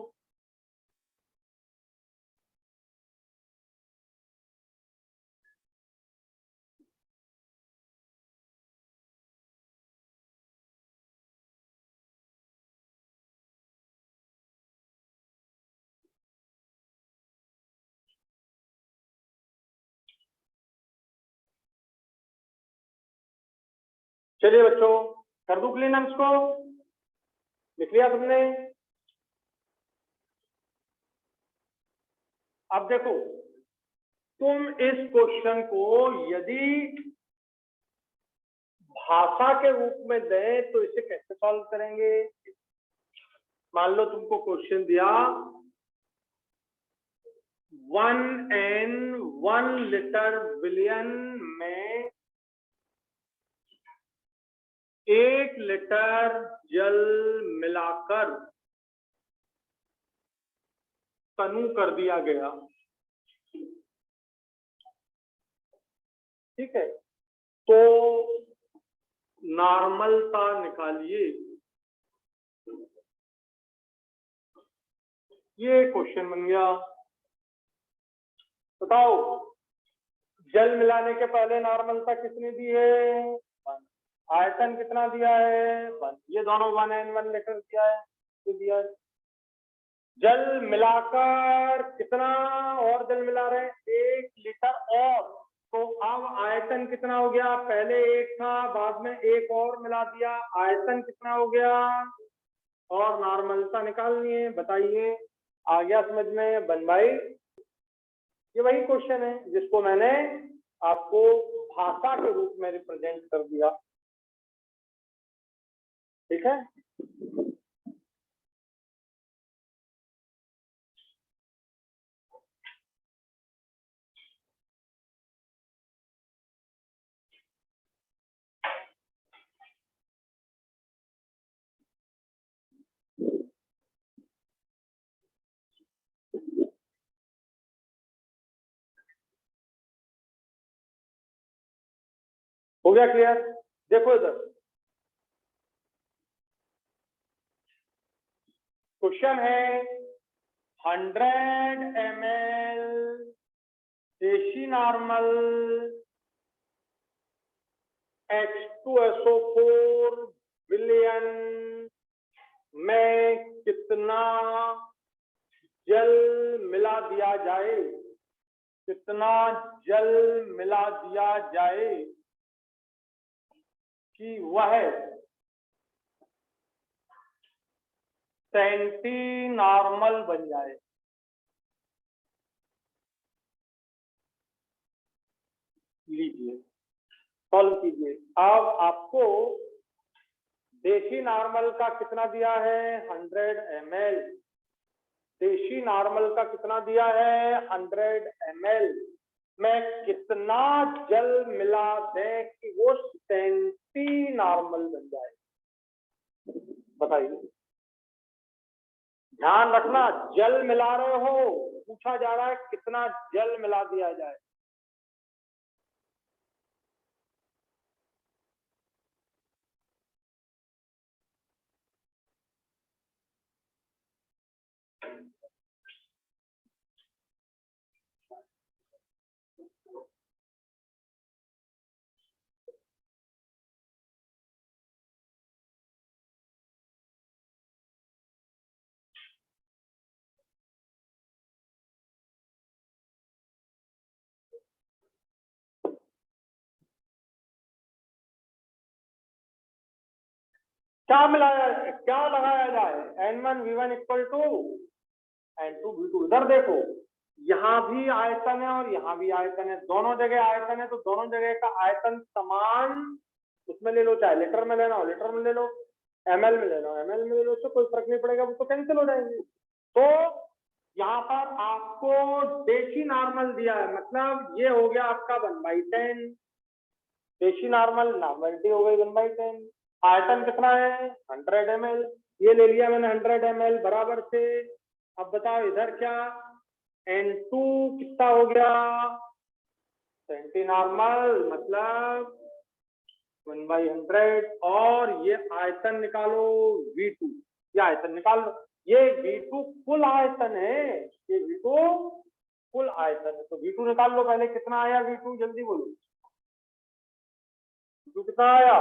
चलिए बच्चों, कर दूं क्लीन इसको? लिख लिया तुमने? अब देखो, तुम इस क्वेश्चन को यदि भाषा के रूप में दें तो इसे कैसे सॉल्व करेंगे? मान लो तुमको क्वेश्चन दिया 1 लीटर बिलियन में 1 लीटर जल मिलाकर तनु कर दिया गया। ठीक है, तो नॉर्मलता निकालिए। ये क्वेश्चन बन गया। बताओ, जल मिलाने के पहले नॉर्मलता कितनी दी है? 1। आयतन कितना दिया है? 1। ये दोनों 1 लीटर दिया है, ये दिया है। जल मिलाकर कितना और जल मिला रहे हैं? 1 लीटर और। तो अब आयतन कितना हो गया? पहले 1 था, बाद में 1 और मिला दिया, आयतन कितना हो गया? और नॉर्मलता निकालनी है। बताइए, आ गया समझ में बन भाई? ये वही क्वेश्चन है जिसको मैंने आपको भाषा के रूप में रिप्रेजेंट कर दिया। ठीक है, हो गया क्लियर? देखो इधर क्वेश्चन है 100 ml देशी नॉर्मल H2SO4 बिलियन में कितना जल मिला दिया जाए? कितना जल मिला दिया जाए कि वह सेंटी नॉर्मल बन जाए? लीजिए, सॉल्व कीजिए। अब आपको देशी नॉर्मल का कितना दिया है? 100 ml। देशी नॉर्मल का कितना दिया है? 100 ml में कितना जल मिला दें कि वो सेंटी नॉर्मल बन जाए? बताइए, ध्यान रखना, जल मिला रहे हो, पूछा जा रहा है कितना जल मिला दिया जाए। क्या लगाया जाए? N1V1 equal to N2V2। इधर देखो, यहाँ भी आयतन है और यहाँ भी आयतन है, दोनों जगह आयतन है, तो दोनों जगह का आयतन समान उसमें ले लो, चाहे लीटर में लेना हो लीटर में ले लो, ml में लेना हो ml में ले लो, तो कोई फर्क नहीं पड़ेगा, वो तो कैंसिल हो जाएंगे। तो यहाँ पर आपको देशी नॉर्मल दिया है, मतलब ये हो गया आपका 1/10। देशी नॉर्मल नॉर्मलिटी हो गई 1/10। आयतन कितना है? 100 ml। ये ले लिया मैंने 100 ml बराबर से। अब बताओ इधर क्या? N2 कितना हो गया? सेंटी नॉर्मल, मतलब 1/100। और ये आयतन निकालो V2, ये आयतन निकाल लो। ये V2 कुल आयतन है, ये V2 कुल आयतन है, तो V2 निकाल लो पहले। कितना आया V2? जल्दी बोलो, V2 कितना आया?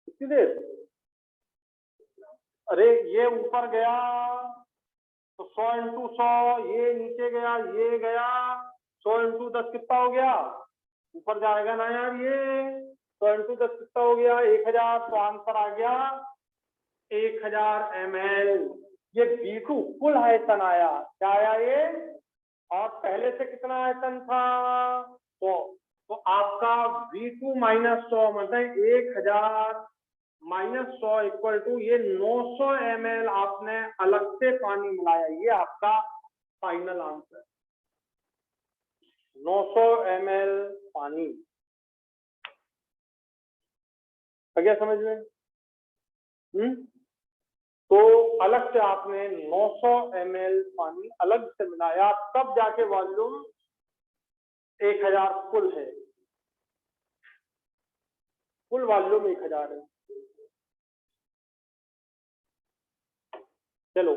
कितनी देर? अरे ये ऊपर गया तो 100 इंटू 100, ये नीचे गया, ये गया, 100 इंटू 10 कितना हो गया? ऊपर जाएगा ना यार, ये 100 इंटू 10 कितना हो गया? 1000। तो आंसर आ गया 1000 ml। ये V2 कुल आयतन आया, क्या आया ये, और पहले से कितना आयतन था, तो आपका V2 माइनस 100 मतलब 1000 माइनस 100 इक्वल टू ये 900 ml आपने अलग से पानी मिलाया, ये आपका फाइनल आंसर 900 ml पानी। आ गया समझ में? तो अलग से आपने 900 ml पानी अलग से मिलाया, तब जाके वॉल्यूम 1000 कुल है, कुल वॉल्यूम 1000 है। चलो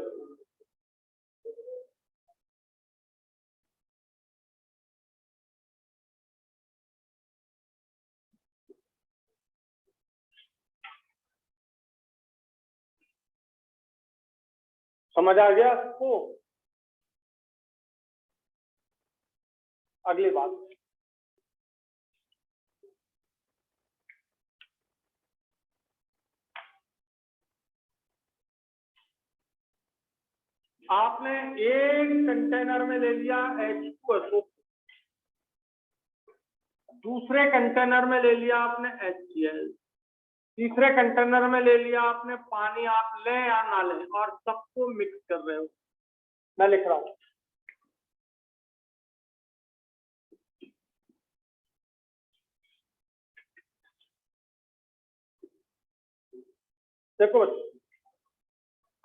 समझ आ गया आपको? अगली बात, आपने एक कंटेनर में ले लिया H2SO, दूसरे कंटेनर में ले लिया आपने HCl, तीसरे कंटेनर में ले लिया आपने पानी, आप लें या ना लें, और सबको मिक्स कर रहे हो। मैं लिख रहा हूं, देखो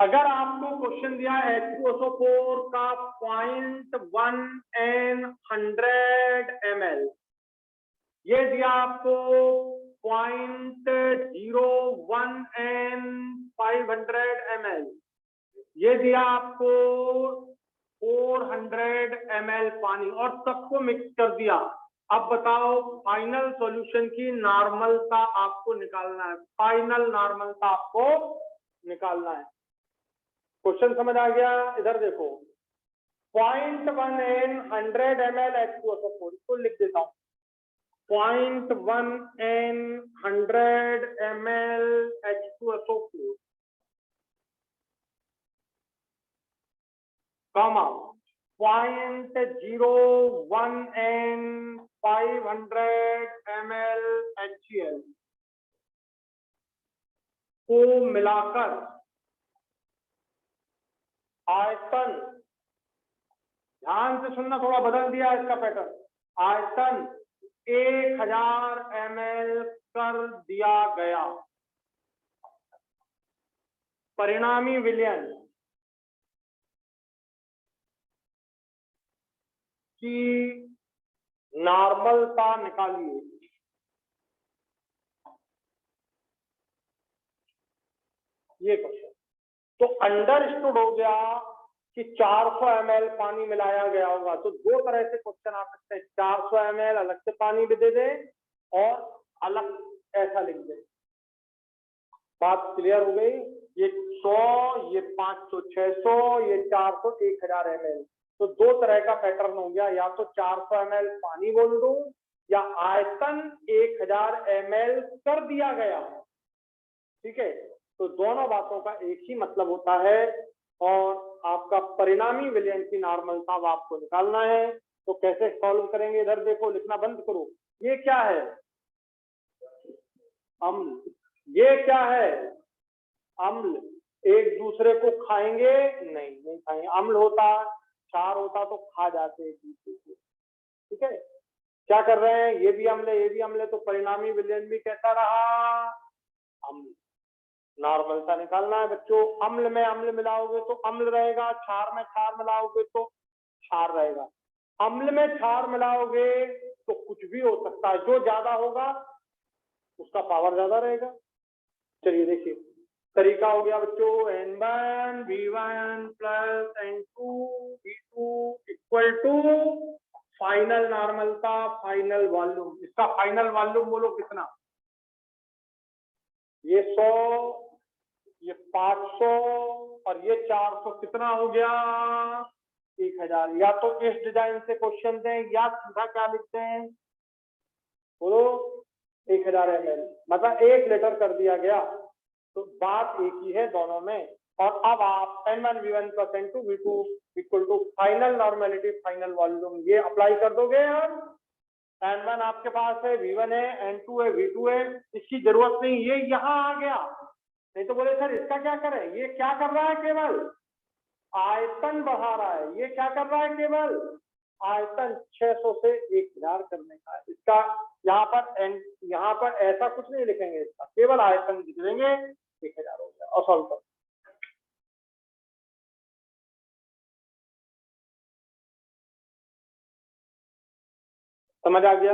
अगर आपको क्वेश्चन दिया H2SO4 का 0.1 N 100 ml, ये दिया आपको 0.01 N 500 ml, ये दिया आपको 400 ml पानी, और सबको मिक्स कर दिया। अब बताओ फाइनल सॉल्यूशन की नॉर्मलता आपको निकालना है, फाइनल नॉर्मलता आपको निकालना है। क्वेश्चन समझ आ गया? इधर देखो 0.1 N 100 ml H2SO4, इसको लिख देता हूं 0.1 N 100 ml H2SO4 comma 0.01 N 500 ml HCl को मिलाकर आयतन, ध्यान से सुनना, थोड़ा बदल दिया इसका पैटर्न, आयतन 1000 ml कर दिया गया। परिणामी विलयन की नॉर्मलता निकालिए। ये क्वेश्चन तो अंडरस्टूड हो गया कि 400 ml पानी मिलाया गया होगा। तो दो तरह से क्वेश्चन आ सकते हैं, 400 ml अलग से पानी भी दे दे और अलग ऐसा लिख दे। बात क्लियर हो गई? ये 100, ये 500, 600, ये 400, 1000 ml, तो दो तरह का पैटर्न हो गया, या तो 400 ml पानी बोल दो या आयतन 1000 ml कर दिया गया। ठीक है, तो दोनों बातों का एक ही मतलब होता है, और आपका परिणामी विलयन की नॉर्मलता आपको निकालना है। तो कैसे सॉल्व करेंगे? इधर देखो, लिखना बंद करो। ये क्या है? अम्ल। ये क्या है? अम्ल। एक दूसरे को खाएंगे? नहीं खाएंगे। अम्ल होता, क्षार होता तो खा जाते एक दूसरे को। ठीक है, क्या कर रहे हैं? ये भी अम्ल है, ये भी अम्ल है, तो परिणामी विलयन भी कैसा रहा? अम्ल। नॉर्मलता निकालना है बच्चों। अम्ल में अम्ल मिलाओगे तो अम्ल रहेगा, क्षार में क्षार मिलाओगे तो क्षार रहेगा। अम्ल में क्षार मिलाओगे तो कुछ भी हो सकता है, जो ज्यादा होगा उसका पावर ज्यादा रहेगा। चलिए देखिए, तरीका हो गया बच्चों, N1 V1 plus N2 V2 equal to final normality, final volume. इसका फाइनल वॉल्यूम बोलो कितना? ये 100, ये 500 और ये 400, कितना हो गया? 1000। या तो इस डिजाइन से क्वेश्चन दें या सीधा क्या लिखते हैं, बोलो 1000 ml, मतलब 1 लीटर कर दिया गया। तो बात एक ही है दोनों में, और अब आप N1V1 plus N2V2 equal to final normality final volume ये अप्लाई कर दोगे। अब N1 आपके पास है, V1 है, N2 है, V2 है, इसकी जरूरत नहीं, ये यहाँ आ गया। नहीं तो बोले सर इसका क्या करें, ये क्या कर रहा है, केवल आयतन बढ़ा रहा है। ये क्या कर रहा है, केवल आयतन 600 से 1000 करने का है। इसका यहाँ पर ऐसा कुछ नहीं लिखेंगे, इसका केवल आयतन लिख देंगे, 1000 हो गया और सॉल्व कर। समझ आ गया?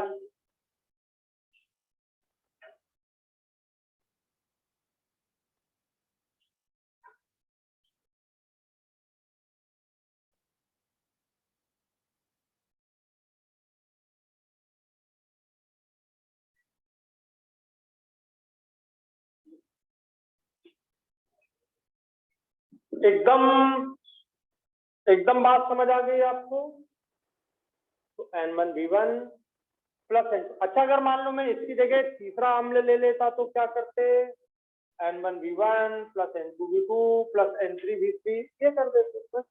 एकदम बात समझ आ गई आपको? तो N1V1 प्लस N2। अच्छा अगर मान लो मैं इसकी जगह तीसरा अम्ल ले लेता तो क्या करते, N1V1 plus N2V2 plus N3V3 ये कर देते।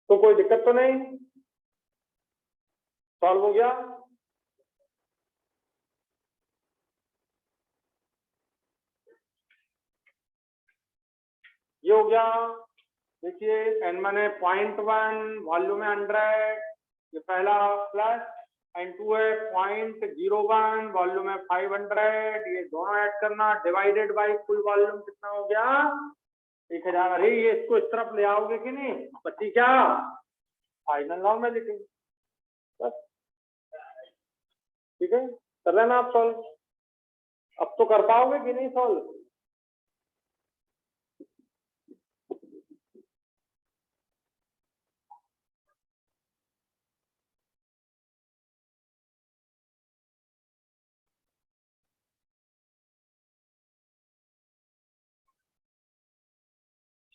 तो कोई दिक्कत तो नहीं, सॉल्व हो गया। ये हो गया। देखिए N1 है 0.1, वॉल्यूम है 100, ये पहला, प्लस N2 है 0.01, वॉल्यूम है 500, ये दोनों ऐड करना, डिवाइडेड बाय कुल वॉल्यूम कितना हो गया, 1000। अरे ये इसको इस तरफ ले आओगे कि नहीं, बच्ची क्या फाइनल नॉर्मेलिटी। बस ठीक है, कर लेना आप सॉल्व। अब तो कर पाओगे कि नहीं सॉल्व?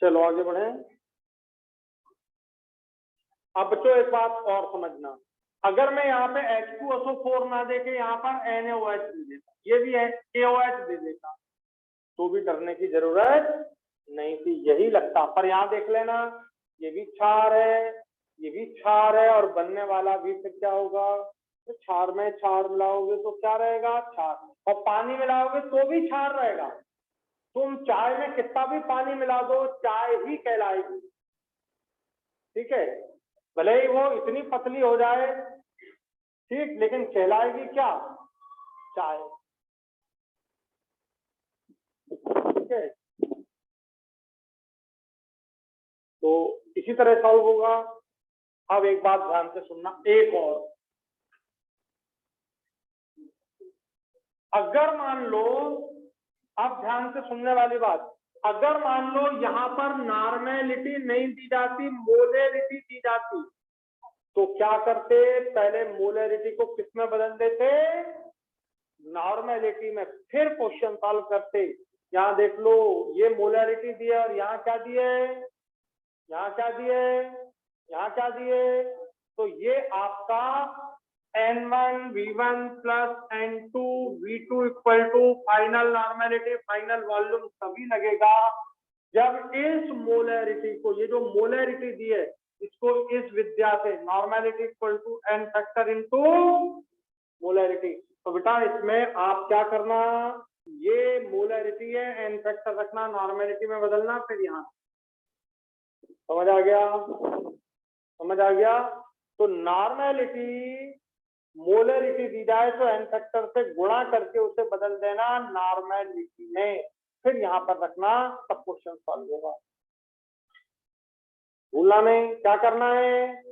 चलो आगे बढ़े। अब बच्चों एक बात और समझना, अगर मैं यहाँ पे H2SO4 ना देके यहाँ पर NaOH दे देता, ये भी है KOH दे देता, तो भी डरने की जरूरत नहीं थी, यही लगता। पर यहाँ देख लेना, ये भी क्षार है, ये भी क्षार है, और बनने वाला भी फिर क्या होगा, तो क्षार में क्षार मिलाओगे तो क्या रहेगा, क्षार, और पानी मिलाओगे तो भी क्षार रहेगा। तुम चाय में कितना भी पानी मिला दो, चाय ही कहलाएगी। ठीक है, भले ही वो इतनी पतली हो जाए, ठीक, लेकिन कहलाएगी क्या, चाय। ठीक है, तो इसी तरह सॉल्व होगा। अब एक बात ध्यान से सुनना, एक और, अगर मान लो, अब ध्यान से सुनने वाली बात, अगर मान लो यहाँ पर नॉर्मेलिटी नहीं दी जाती, मोलेरिटी दी जाती, तो क्या करते, पहले मोलेरिटी को किस में बदल देते, नॉर्मेलिटी में, फिर क्वेश्चन सॉल्व करते। यहाँ देख लो, ये मोलेरिटी दिए और यहाँ क्या दिए, यहाँ क्या दिए, यहाँ क्या दिए, तो ये आपका N1V1 plus N2V2 equal to final normality final volume तभी लगेगा जब इस मोलैरिटी को, ये जो मोलैरिटी दी है, इसको इस विद्या से normality equal to N factor into molarity. तो बेटा इसमें आप क्या करना, ये मोलैरिटी है, N फैक्टर रखना, नॉर्मेलिटी में बदलना, फिर यहाँ। समझ आ गया, समझ आ गया? तो नॉर्मेलिटी, मोलरिटी दी जाए तो N फैक्टर से गुणा करके उसे बदल देना नॉर्मेलिटी में, फिर यहाँ पर रखना, तब क्वेश्चन सॉल्व होगा। भूलना नहीं, क्या करना है,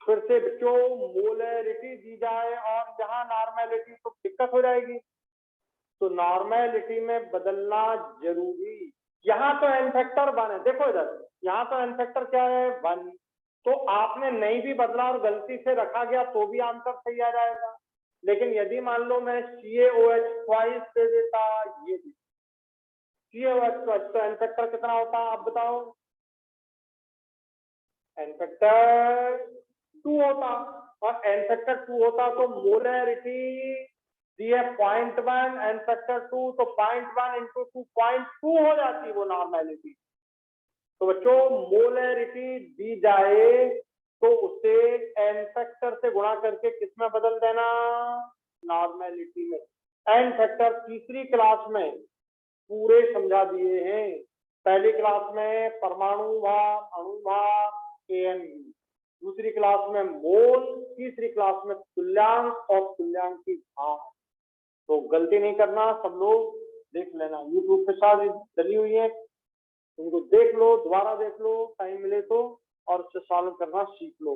फिर से बच्चों मोलरिटी दी जाए और यहाँ नॉर्मेलिटी, तो दिक्कत हो जाएगी, तो नॉर्मेलिटी में बदलना जरूरी। यहाँ तो N फैक्टर 1 है, देखो इधर, यहाँ तो N फैक्टर क्या है, 1, तो आपने नहीं भी बदला और गलती से रखा गया तो भी आंसर सही आ जाएगा। लेकिन यदि मान लो मैं CaOH ट्वाइस दे देता, ये CaOH ट्वाइस, तो एन फैक्टर कितना होता आप बताओ? एन फैक्टर 2 होता, और एन फैक्टर 2 होता तो मोलैरिटी दिए 0.1, एन फैक्टर 2 तो 0.1 इंटू 2 0.2 हो जाती वो नॉर्मेलिटी। तो बच्चों मोलैरिटी दी जाए तो उसे एन फैक्टर से गुणा करके किस में बदल देना? नॉर्मेलिटी में। एन फैक्टर तीसरी क्लास में पूरे समझा दिए हैं। पहली क्लास में परमाणु भाग, अणु भाग, ANU, दूसरी क्लास में मोल, तीसरी क्लास में तुल्यांक और तुल्यांक की भाग। तो गलती नहीं करना, सब लोग देख लेना, यूट्यूब पे सारी डली हुई है, उनको देख लो, दोबारा देख लो टाइम मिले तो, और उससे सॉल्व करना सीख लो।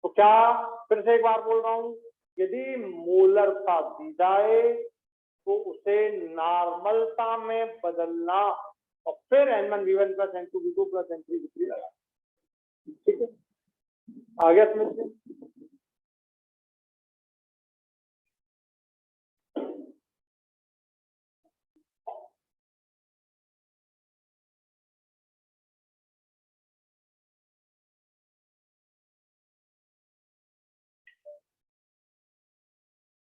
तो क्या, फिर से एक बार बोल रहा हूं, यदि मोलरता दी जाए तो उसे नॉर्मलता में बदलना और फिर N1V1 plus N2V2 plus N3V3 लगा। ठीक है, आ गया समझ में?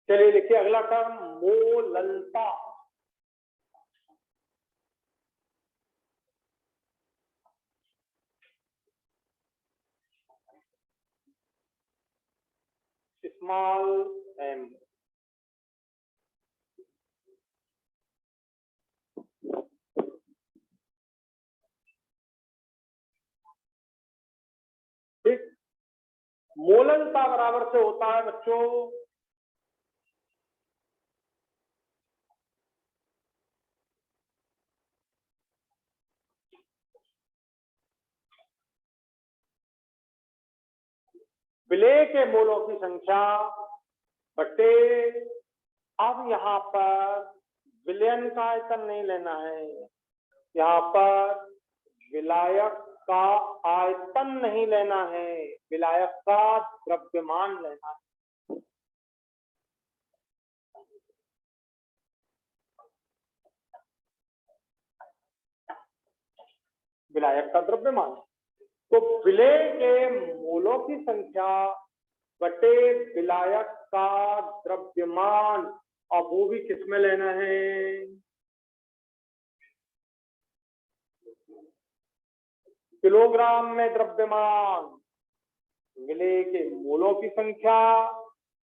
चलिए लिखिए अगला टर्म मोललता। Small m। ठीक, मोललता बराबर से होता है बच्चों विलेय के मोलों की संख्या बटे, अब यहाँ पर विलयन का आयतन नहीं लेना है, यहाँ पर विलायक का आयतन नहीं लेना है, विलायक का द्रव्यमान लेना है। विलायक का द्रव्यमान, तो विलेय के मोलों की संख्या बटे विलायक का द्रव्यमान, और वो भी किसमें लेना है? किलोग्राम में द्रव्यमान। विलेय के मोलों की संख्या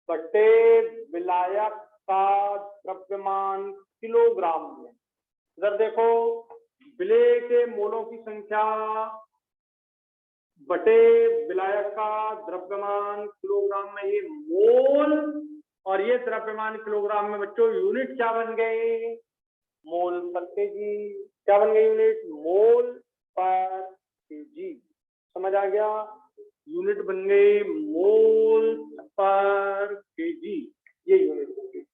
बटे विलायक का द्रव्यमान किलोग्राम में। इधर देखो, विलेय के मोलों की संख्या बटे विलायक का द्रव्यमान किलोग्राम में, ये मोल और ये द्रव्यमान किलोग्राम में। बच्चों यूनिट क्या बन गए? मोल पर केजी। क्या बन गई यूनिट? मोल पर केजी। समझ आ गया? यूनिट बन गई मोल पर केजी, ये यूनिट बन गई।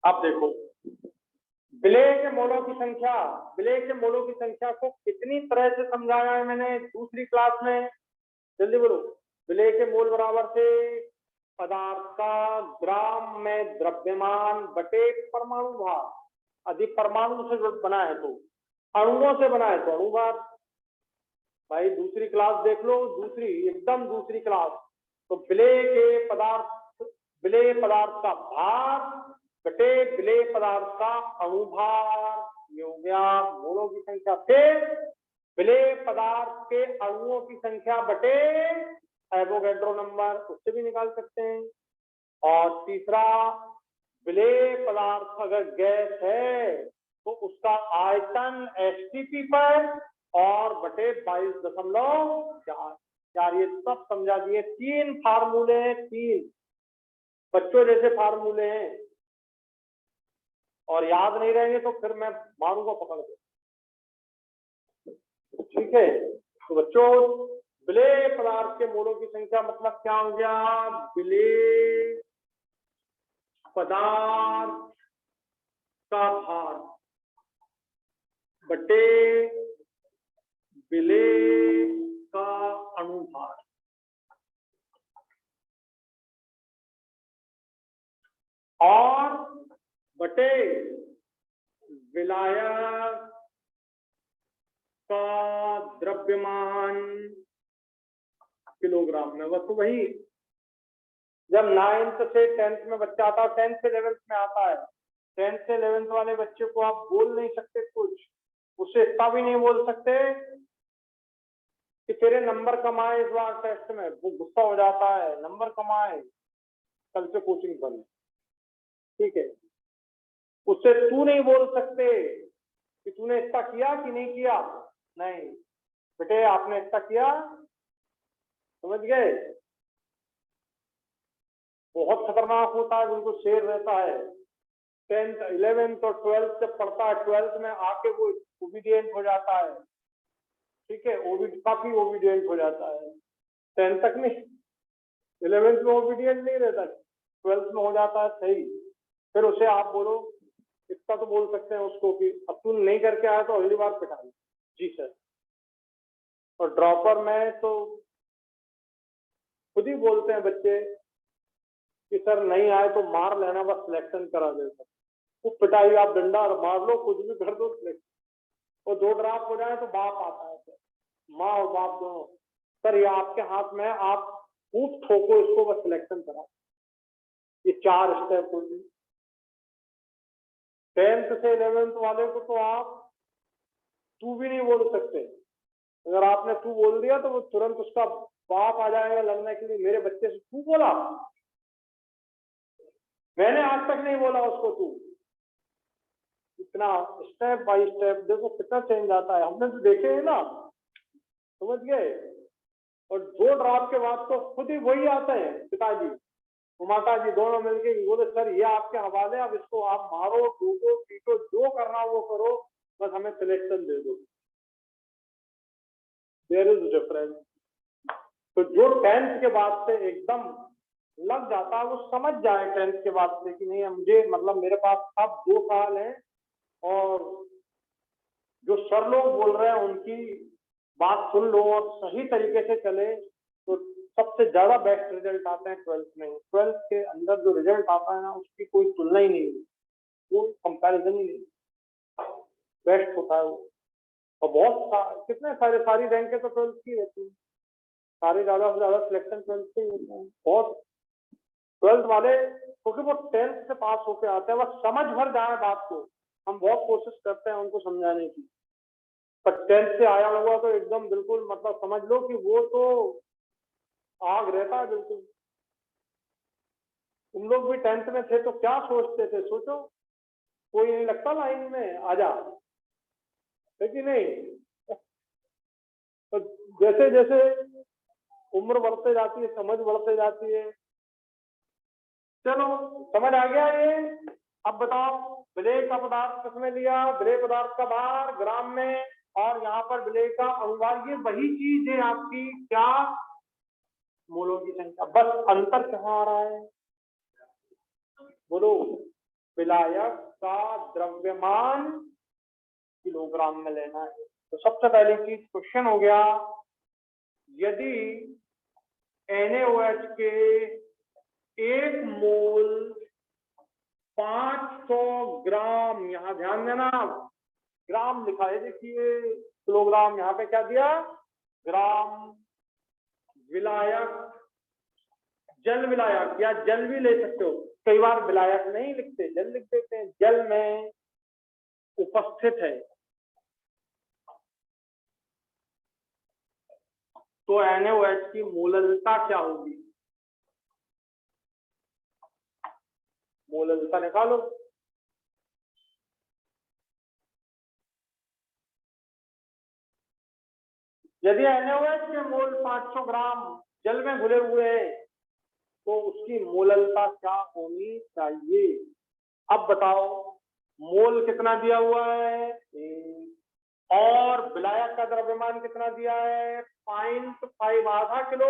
अब देखो, विलेय के मोलों की संख्या, विलेय के मोलों की संख्या को कितनी तरह से समझाया है मैंने दूसरी क्लास में, जल्दी बोलो। विलेय के मोल बराबर से पदार्थ का ग्राम में द्रव्यमान बटे परमाणु भार। अधिक परमाणु से बना है तो, अणुओं से बना है तो अणु भार। भाई दूसरी क्लास देख लो, दूसरी एकदम दूसरी क्लास। तो विलेय के पदार्थ, विलेय पदार्थ का भार बटे विलेय पदार्थ का अणुभार, ये हो गया मोलों की संख्या। फिर विलेय पदार्थ के अणुओं की संख्या बटे एवोगैड्रो नंबर, उससे भी निकाल सकते हैं। और तीसरा, विलेय पदार्थ अगर गैस है तो उसका आयतन एसटीपी पर और बटे 22.4। यार ये सब समझा दिए। 3 फार्मूले हैं, 3 बच्चों जैसे फार्मूले हैं, और याद नहीं रहेंगे तो फिर मैं मारूंगा पकड़ के। ठीक है, तो बच्चों विलेय पदार्थ के मोलों की संख्या मतलब क्या हो गया? विलेय पदार्थ का भार बटे विलेय का अणुभार, और बटे विलायक का द्रव्यमान किलोग्राम में। बस वही जब 9th से 10th में बच्चा आता है, 10th से 11th में आता है, 10th से 11th वाले बच्चे को आप बोल नहीं सकते कुछ, उसे इतना भी नहीं बोल सकते कि तेरे नंबर कम आए इस बार टेस्ट में, वो गुस्सा हो जाता है, नंबर कम आए कल से कोचिंग बंद, ठीक है। उससे तू नहीं बोल सकते कि तूने इतना किया कि नहीं किया, नहीं बेटे आपने इतना किया, समझ गए। बहुत खतरनाक होता है, बिल्कुल शेर रहता है। 10th 11th और 12th जब पढ़ता है, 12th में आके वो ओबीडियंट हो जाता है, ठीक है, काफी ओबीडियंट हो जाता है। 10th तक नहीं, 11th में ओबीडियंट नहीं रहता, 12th में हो जाता है सही। फिर उसे आप बोलो, इतना तो बोल सकते हैं उसको कि अब तू नहीं करके आया तो अगली बार पिटा लो, जी सर। और ड्रॉपर में तो खुद ही बोलते हैं बच्चे कि सर नहीं आए तो मार लेना, बस सिलेक्शन करा देता, वो पिटाई आप डंडा मार लो, कुछ भी कर दो सिलेक्शन। और 2 ड्राफ्ट हो जाए तो बाप आता है सर, माँ और बाप दोनों, सर ये आपके हाथ में है, आप खूब ठोको इसको, बस सिलेक्शन करा। ये 4 स्टेप होती। 10th से 11th वाले को तो आप तू भी नहीं बोल सकते, अगर आपने तू बोल दिया तो वो तुरंत उसका बाप आ जाएगा लड़ने के लिए, मेरे बच्चे से तू बोला, मैंने आज तक नहीं बोला उसको तू। इतना स्टेप बाय स्टेप देखो कितना चेंज आता है, हमने तो देखे है ना, समझ गए। और 2 ड्राफ्ट के बाद तो खुद ही वही आते हैं पिताजी माता जी दोनों मिलके बोले सर ये आपके हवाले, अब इसको आप मारो ठोको पीटो जो करना वो करो, बस हमें सिलेक्शन दे दो। There is difference. तो जो 10th के बाद से एकदम लग जाता है, वो समझ जाए 10th के बाद से कि नहीं मुझे मतलब मेरे पास अब 2 साल है, और जो सर लोग बोल रहे हैं उनकी बात सुन लो और सही तरीके से चले तो सबसे ज्यादा बेस्ट रिजल्ट आते हैं 12th में। 12th के अंदर जो रिजल्ट आता है ना, उसकी कोई तुलना ही नहीं, वो कंपैरिजन ही नहीं, बेस्ट होता है वो। और बहुत कितने सारी रैंकें तो 12th की रहती है, सारे ज्यादा से ज्यादा सिलेक्शन 12th के होते हैं। बहुत 12th वाले क्योंकि वो 10th से पास होके आते हैं, बस समझ भर जाए बात को, हम बहुत कोशिश करते हैं उनको समझाने की, पर 10th से आया हुआ तो एकदम बिल्कुल मतलब समझ लो कि वो तो आग रहता है बिल्कुल। तुम लोग भी 10th में थे तो क्या सोचते थे, सोचो, कोई नहीं लगता लाइन में आजा, है कि नहीं। तो जैसे जैसे उम्र बढ़ते जाती है, समझ बढ़ते जाती है, चलो समझ आ गया ये। अब बताओ विलेय का पदार्थ किसमें लिया, विलेय पदार्थ का भार ग्राम में, और यहाँ पर विलेय का अनुभार, ये वही चीज है आपकी क्या, मोलों की संख्या, बस अंतर कहाँ आ रहा है, बोलो। विलायक का द्रव्यमान किलोग्राम में लेना है। तो सबसे पहली चीज क्वेश्चन हो गया, यदि NaOH के 1 मोल 500 ग्राम, यहां ध्यान देना ग्राम लिखा है, देखिए किलोग्राम यहाँ पे क्या दिया, ग्राम विलायक, जल विलायक या जल भी ले सकते हो, कई बार विलायक नहीं लिखते जल लिख देते हैं, जल में उपस्थित है, तो NaOH की मोललता क्या होगी, मोललता निकालो। यदि NaOH के मोल 500 ग्राम जल में घुले हुए हैं तो उसकी मोललता क्या होनी चाहिए। अब बताओ मोल कितना दिया हुआ है, और विलायक का द्रव्यमान कितना दिया है, 0.5, आधा किलो।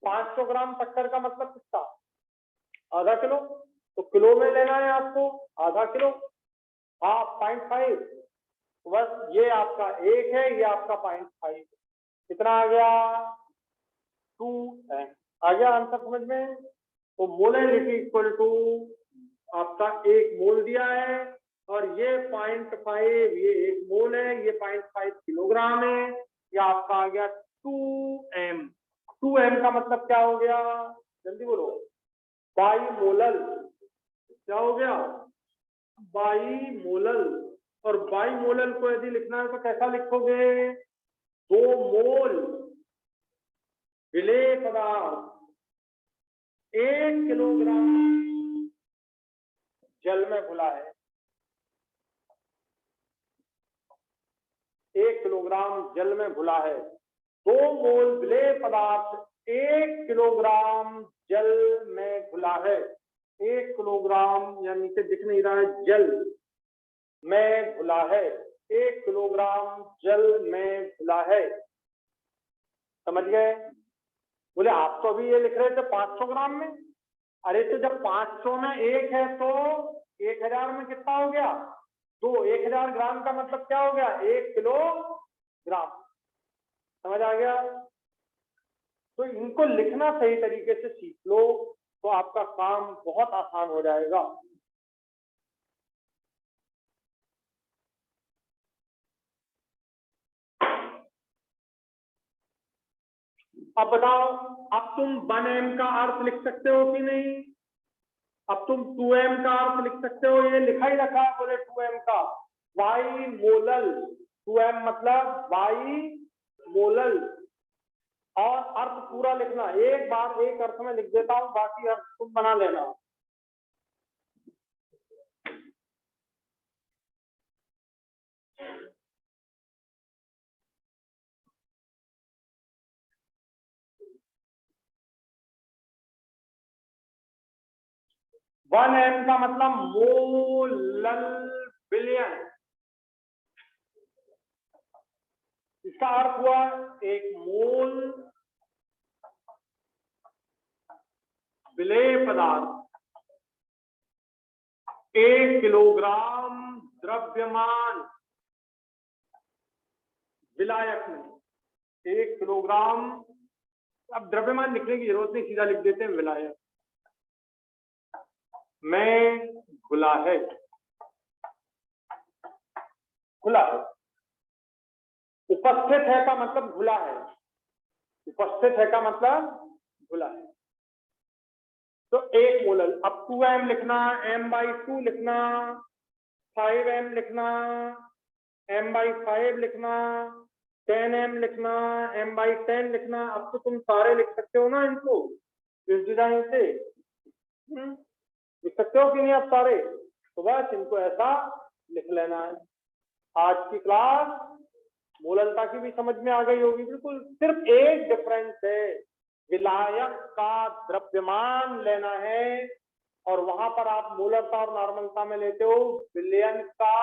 500 ग्राम शक्कर का मतलब कितना, आधा किलो, तो किलो में लेना है आपको, आधा किलो, हाँ 0.5, बस ये आपका 1 है, ये आपका 0.5, कितना आ गया 2m। आ गया आंसर समझ में? तो मोलैरिटी इक्वल टू आपका 1 मोल दिया है, और ये 0.5, ये 1 मोल है, ये 0.5 किलोग्राम है, ये आपका आ गया 2m। 2m का मतलब क्या हो गया, जल्दी बोलो, बाईमोलल। क्या हो गया, बाईमोलल। और बाईमोलल को यदि लिखना है तो कैसा लिखोगे, 2 मोल विलेय पदार्थ 1 किलोग्राम जल में घुला है। 1 किलोग्राम जल में घुला है, 2 मोल विलेय पदार्थ 1 किलोग्राम जल में घुला है। 1 किलोग्राम, या नीचे दिख नहीं रहा है, जल में घुला है, 1 किलोग्राम जल में घुला है। समझ गए? बोले आप तो अभी ये लिख रहे थे 500 ग्राम में। अरे तो जब 500 में 1 है तो 1000 में कितना हो गया, तो 1000 ग्राम का मतलब क्या हो गया, 1 किलोग्राम। समझ आ गया? तो इनको लिखना सही तरीके से सीख लो तो आपका काम बहुत आसान हो जाएगा। अब बताओ, अब तुम 1m का अर्थ लिख सकते हो कि नहीं? अब तुम 2m का अर्थ लिख सकते हो, ये लिखा ही रखा है, बोले 2m का बाईमोलल। 2m मतलब बाईमोलल। और अर्थ पूरा लिखना, एक बार एक अर्थ में लिख देता हूं, बाकी अर्थ तुम बना लेना। वन एम का मतलब मोलल बिलियन। इसका अर्थ हुआ 1 मोल विलेय पदार्थ 1 किलोग्राम द्रव्यमान विलायक में। 1 किलोग्राम, अब द्रव्यमान लिखने की जरूरत नहीं, सीधा लिख देते हैं विलायक में घुला है। घुला है, उपस्थित है का मतलब घुला है, उपस्थित है का मतलब घुला है। तो 1 मोलल। अब 2m लिखना, m/2 लिखना, 5m लिखना, m/5 लिखना, 10m लिखना, m/10 लिखना। अब तो तुम सारे लिख सकते हो ना इनको इस डिजाइन से, लिख सकते हो कि नहीं आप सारे? तो बस इनको ऐसा लिख लेना है। आज की क्लास मोललता की भी समझ में आ गई होगी बिल्कुल। सिर्फ एक डिफरेंस है, विलायक का द्रव्यमान लेना है और वहां पर आप मोलरता और नॉर्मलता में लेते हो विलयन का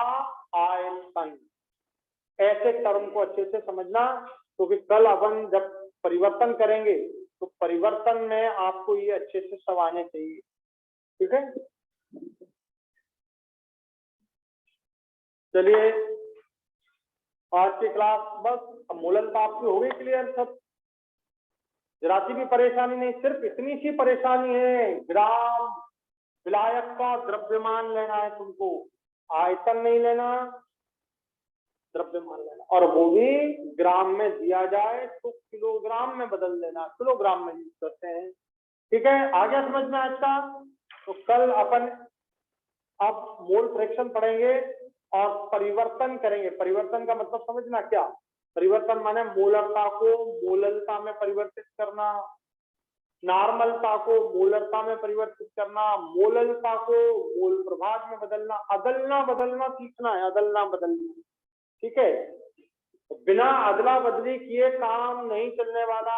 आयतन। ऐसे टर्म को अच्छे से समझना, क्योंकि कल अपन जब परिवर्तन करेंगे तो परिवर्तन में आपको ये अच्छे से सब आने चाहिए। ठीक है, चलिए आज की क्लास बस मोललता आपकी हो गई क्लियर सब। जरा सी भी परेशानी नहीं, सिर्फ इतनी सी परेशानी है, ग्राम विलायक का द्रव्यमान लेना है तुमको, आयतन नहीं लेना, द्रव्यमान लेना, और वो भी ग्राम में दिया जाए तो किलोग्राम में बदल देना, किलोग्राम में यूज करते हैं। ठीक है, आ गया समझ में आज का? तो कल अपन अब मोल फ्रैक्शन पढ़ेंगे और परिवर्तन करेंगे। परिवर्तन का मतलब समझना क्या, परिवर्तन माने मोलरता को मोललता में परिवर्तित करना, नॉर्मलता को मोलरता में परिवर्तित करना, मोललता को मोल प्रभाग में बदलना। अदलना बदलना सीखना है, अदलना बदलना। ठीक है, तो बिना अदला बदली किए काम नहीं चलने वाला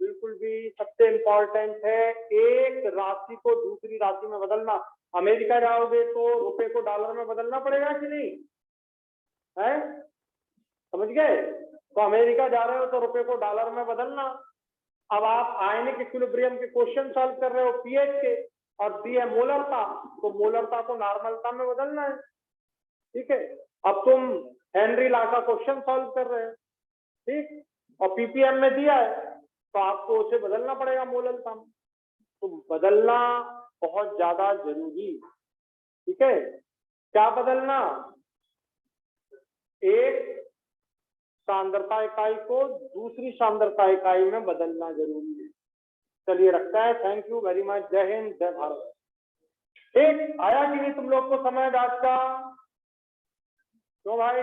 बिल्कुल भी। सबसे इंपॉर्टेंट है एक राशि को दूसरी राशि में बदलना। अमेरिका जाओगे तो रुपए को डॉलर में बदलना पड़ेगा कि नहीं है? समझ गए? तो अमेरिका जा रहे हो तो रुपए को डॉलर में बदलना। अब आप आयनिक इक्विलिब्रियम के क्वेश्चन सॉल्व कर रहे हो पीएच के, और दी है मोलरता, तो मोलरता को नॉर्मलता में बदलना है। ठीक है, अब तुम हेनरी लॉ का क्वेश्चन सॉल्व कर रहे हैं, ठीक, और पीपीएम में दिया है तो आपको उसे बदलना पड़ेगा मोलल सम, तो बदलना बहुत ज्यादा जरूरी, ठीक है। क्या बदलना, एक सांद्रता इकाई को दूसरी सांद्रता इकाई में बदलना जरूरी है। चलिए रखता है, थैंक यू वेरी मच, जय हिंद जय भारत। ठीक, आया कि नहीं तुम लोग को समझ आज का? तो भाई